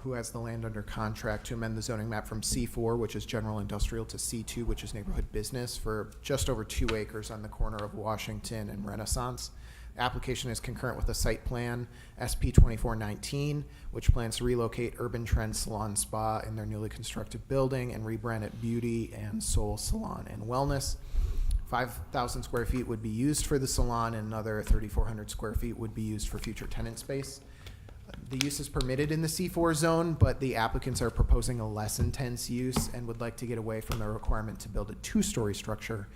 who has the land under contract to amend the zoning map from C4, which is general industrial, to C2, which is neighborhood business, for just over 2 acres on the corner of Washington and Renaissance. Application is concurrent with the site plan SP 2419, which plans to relocate Urban Trend Salon Spa in their newly constructed building and rebrand it Beauty and Soul Salon and Wellness. 5,000 square feet would be used for the salon, and another 3,400 square feet would be used for future tenant space. The use is permitted in the C4 zone, but the applicants are proposing a less intense use and would like to get away from the requirement to build a 2-story structure,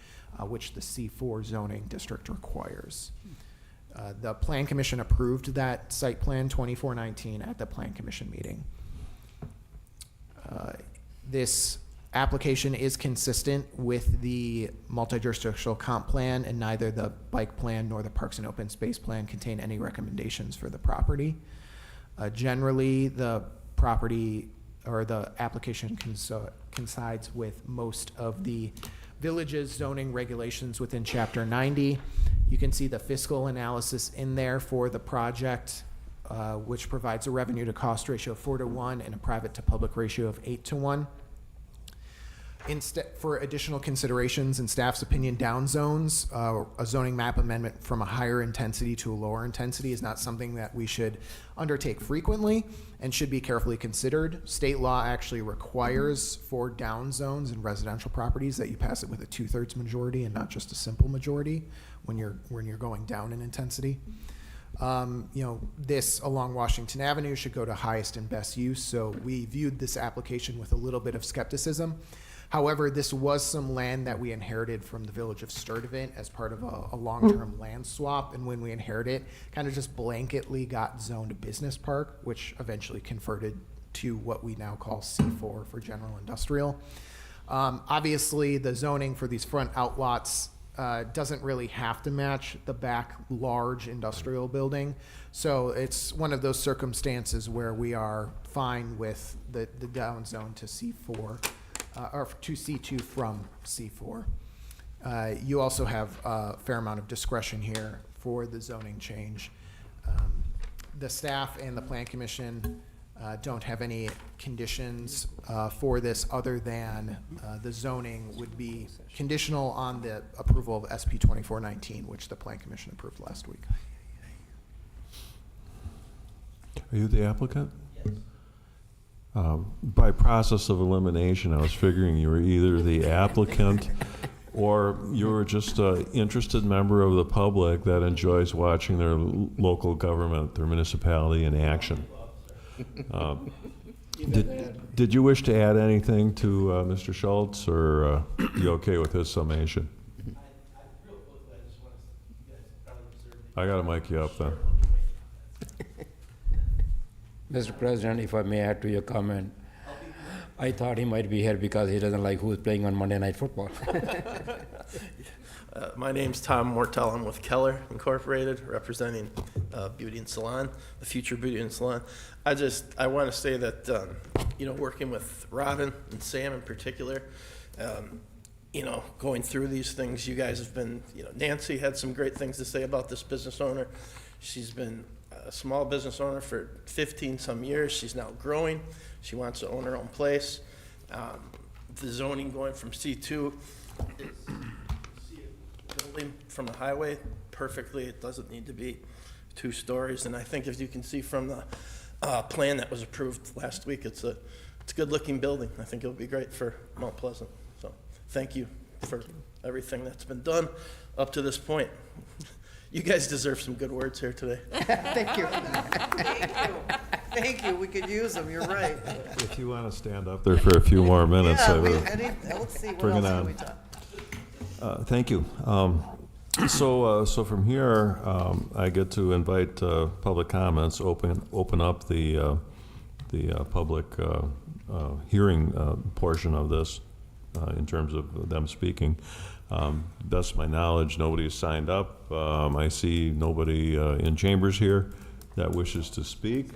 which the C4 zoning district requires. The Plan Commission approved that site plan 2419 at the Plan Commission meeting. This application is consistent with the multi-jurisdictional comp plan, and neither the bike plan nor the Parks and Open Space plan contain any recommendations for the property. Generally, the property or the application coincides with most of the village's zoning regulations within Chapter 90. You can see the fiscal analysis in there for the project, which provides a revenue to cost ratio of 4:1 and a private to public ratio of 8:1. For additional considerations in staff's opinion, down zones, a zoning map amendment from a higher intensity to a lower intensity is not something that we should undertake frequently and should be carefully considered. State law actually requires for down zones in residential properties that you pass it with a 2/3 majority and not just a simple majority when you're going down in intensity. This along Washington Avenue should go to highest and best use, so we viewed this application with a little bit of skepticism. However, this was some land that we inherited from the village of Sturtevant as part of a long-term land swap, and when we inherited it, kind of just blanketly got zoned a business park, which eventually converted to what we now call C4 for general industrial. Obviously, the zoning for these front outlots doesn't really have to match the back large industrial building. So it's one of those circumstances where we are fine with the down zone to C4, or to C2 from C4. You also have a fair amount of discretion here for the zoning change. The staff and the Plan Commission don't have any conditions for this other than the zoning would be conditional on the approval of SP 2419, which the Plan Commission approved last week. Are you the applicant? Yes. By process of elimination, I was figuring you were either the applicant or you were just an interested member of the public that enjoys watching their local government, their municipality in action. Did you wish to add anything to Mr. Schultz, or you okay with his summation? I gotta mic you up then. Mr. President, if I may add to your comment, I thought he might be here because he doesn't like who's playing on Monday Night Football. My name's Tom Mortel. I'm with Keller Incorporated, representing Beauty and Salon, the Future Beauty and Salon. I want to say that, working with Robin and Sam in particular, going through these things, you guys have been, Nancy had some great things to say about this business owner. She's been a small business owner for 15 some years. She's now growing. She wants to own her own place. The zoning going from C2 is building from the highway perfectly. It doesn't need to be 2 stories. And I think if you can see from the plan that was approved last week, it's a good looking building. I think it'll be great for Mount Pleasant. So thank you for everything that's been done up to this point. You guys deserve some good words here today. Thank you. Thank you. We could use them. You're right. If you want to stand up there for a few more minutes, I will Let's see, what bring it else can on. we talk? Thank you. So from here, I get to invite public comments, open up the public hearing portion of this in terms of them speaking. Best of my knowledge, nobody has signed up. I see nobody in chambers here that wishes to speak.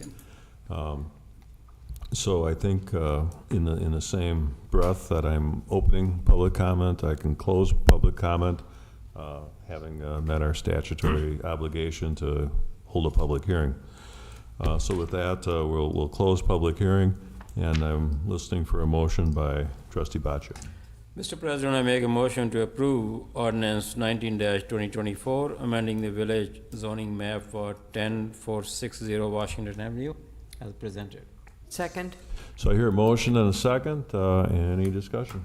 So I think in the same breath that I'm opening public comment, I can close public comment, having met our statutory obligation to hold a public hearing. So with that, we'll close public hearing, and I'm listening for a motion by Trustee Boccia. Mr. President, I make a motion to approve ordinance 19-2024, amending the village zoning map for 10460 Washington Avenue as presented. Second? So I hear a motion and a second. Any discussion?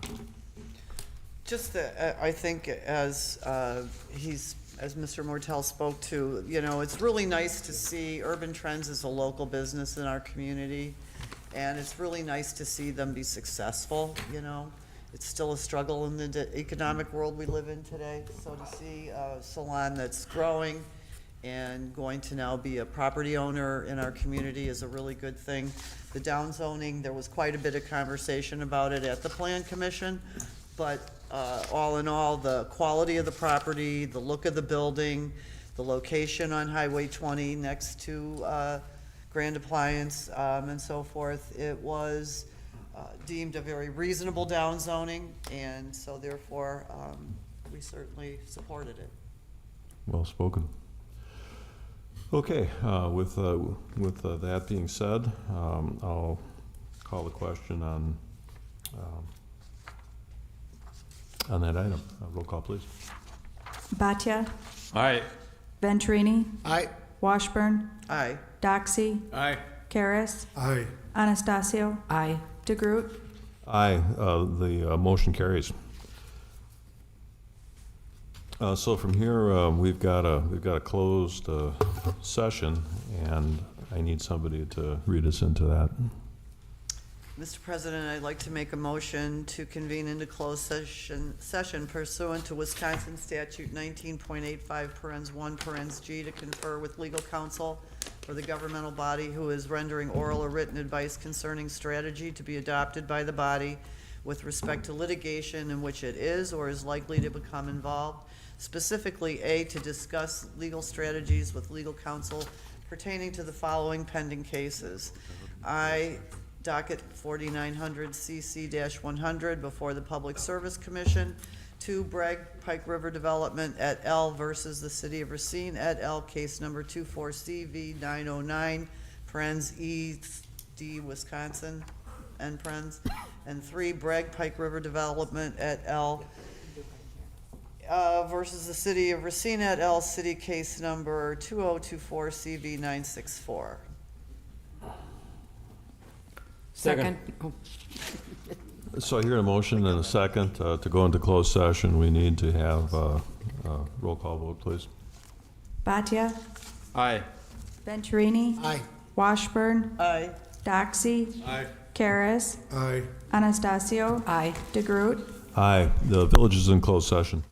Just, I think as Mr. Mortel spoke to, it's really nice to see Urban Trends as a local business in our community, and it's really nice to see them be successful, It's still a struggle in the economic world we live in today, so to see a salon that's growing and going to now be a property owner in our community is a really good thing. The downzoning, there was quite a bit of conversation about it at the Plan Commission, but all in all, the quality of the property, the look of the building, the location on Highway 20 next to Grand Appliance and so forth, it was deemed a very reasonable downzoning, and so therefore we certainly supported it. Well spoken. Okay, with that being said, I'll call the question on that item. Roll call, please. Bhatia. Aye. Venturini. Aye. Washburn. Aye. Doxy. Aye. Karas. Aye. Anastasio. Aye. DeGroot. Aye, the motion carries. So from here, we've got a closed session, and I need somebody to read us into that. Mr. President, I'd like to make a motion to convene into closed session pursuant to Wisconsin Statute 19.85, parens 1, parens G, to confer with legal counsel for the governmental body who is rendering oral or written advice concerning strategy to be adopted by the body with respect to litigation in which it is or is likely to become involved. Specifically, A, to discuss legal strategies with legal counsel pertaining to the following pending cases. I, docket 4900 CC-100 before the Public Service Commission. 2, Bragg Pike River Development et al. Versus the City of Racine et al. Case number 24CV909, parens ED Wisconsin, end parens. And 3, Bragg Pike River Development et al. Versus the City of Racine et al. City Case number 2024CV964. Second? Oh. So I hear a motion and a second to go into closed session. We need to have a roll call vote, please. Bhatia. Aye. Venturini. Aye. Washburn. Aye. Doxy. Aye. Karas. Aye. Anastasio. Aye. DeGroot. Aye, the village is in closed session.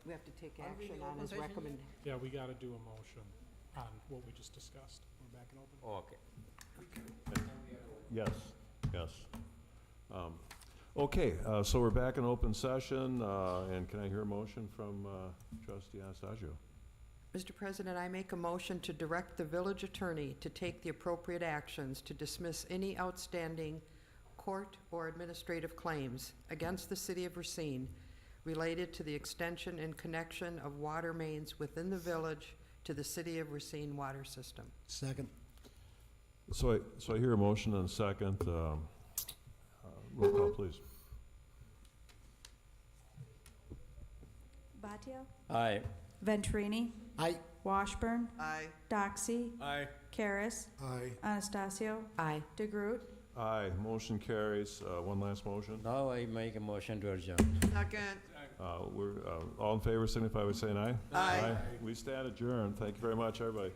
We have to take action on his recommendation. Yeah, we got to do a motion on what we just discussed. We're back and open. Okay. Yes, yes. Okay, so we're back in open session, and can I hear a motion from trustee Anastasio? Mr. President, I make a motion to direct the village attorney to take the appropriate actions to dismiss any outstanding court or administrative claims against the city of Racine related to the extension and connection of water mains within the village to the city of Racine water system. Second. So I hear a motion and a second. Roll call, please. Bhatia, Aye. Venturini, Aye. Washburn, Aye. Doxy, Aye. Karas, Aye. Anastasio, Aye. DeGroot. Aye, motion carries. One last motion. Now I make a motion to adjourn. Second. We're all in favor, signify by saying aye. Aye. We stand adjourned. Thank you very much, everybody.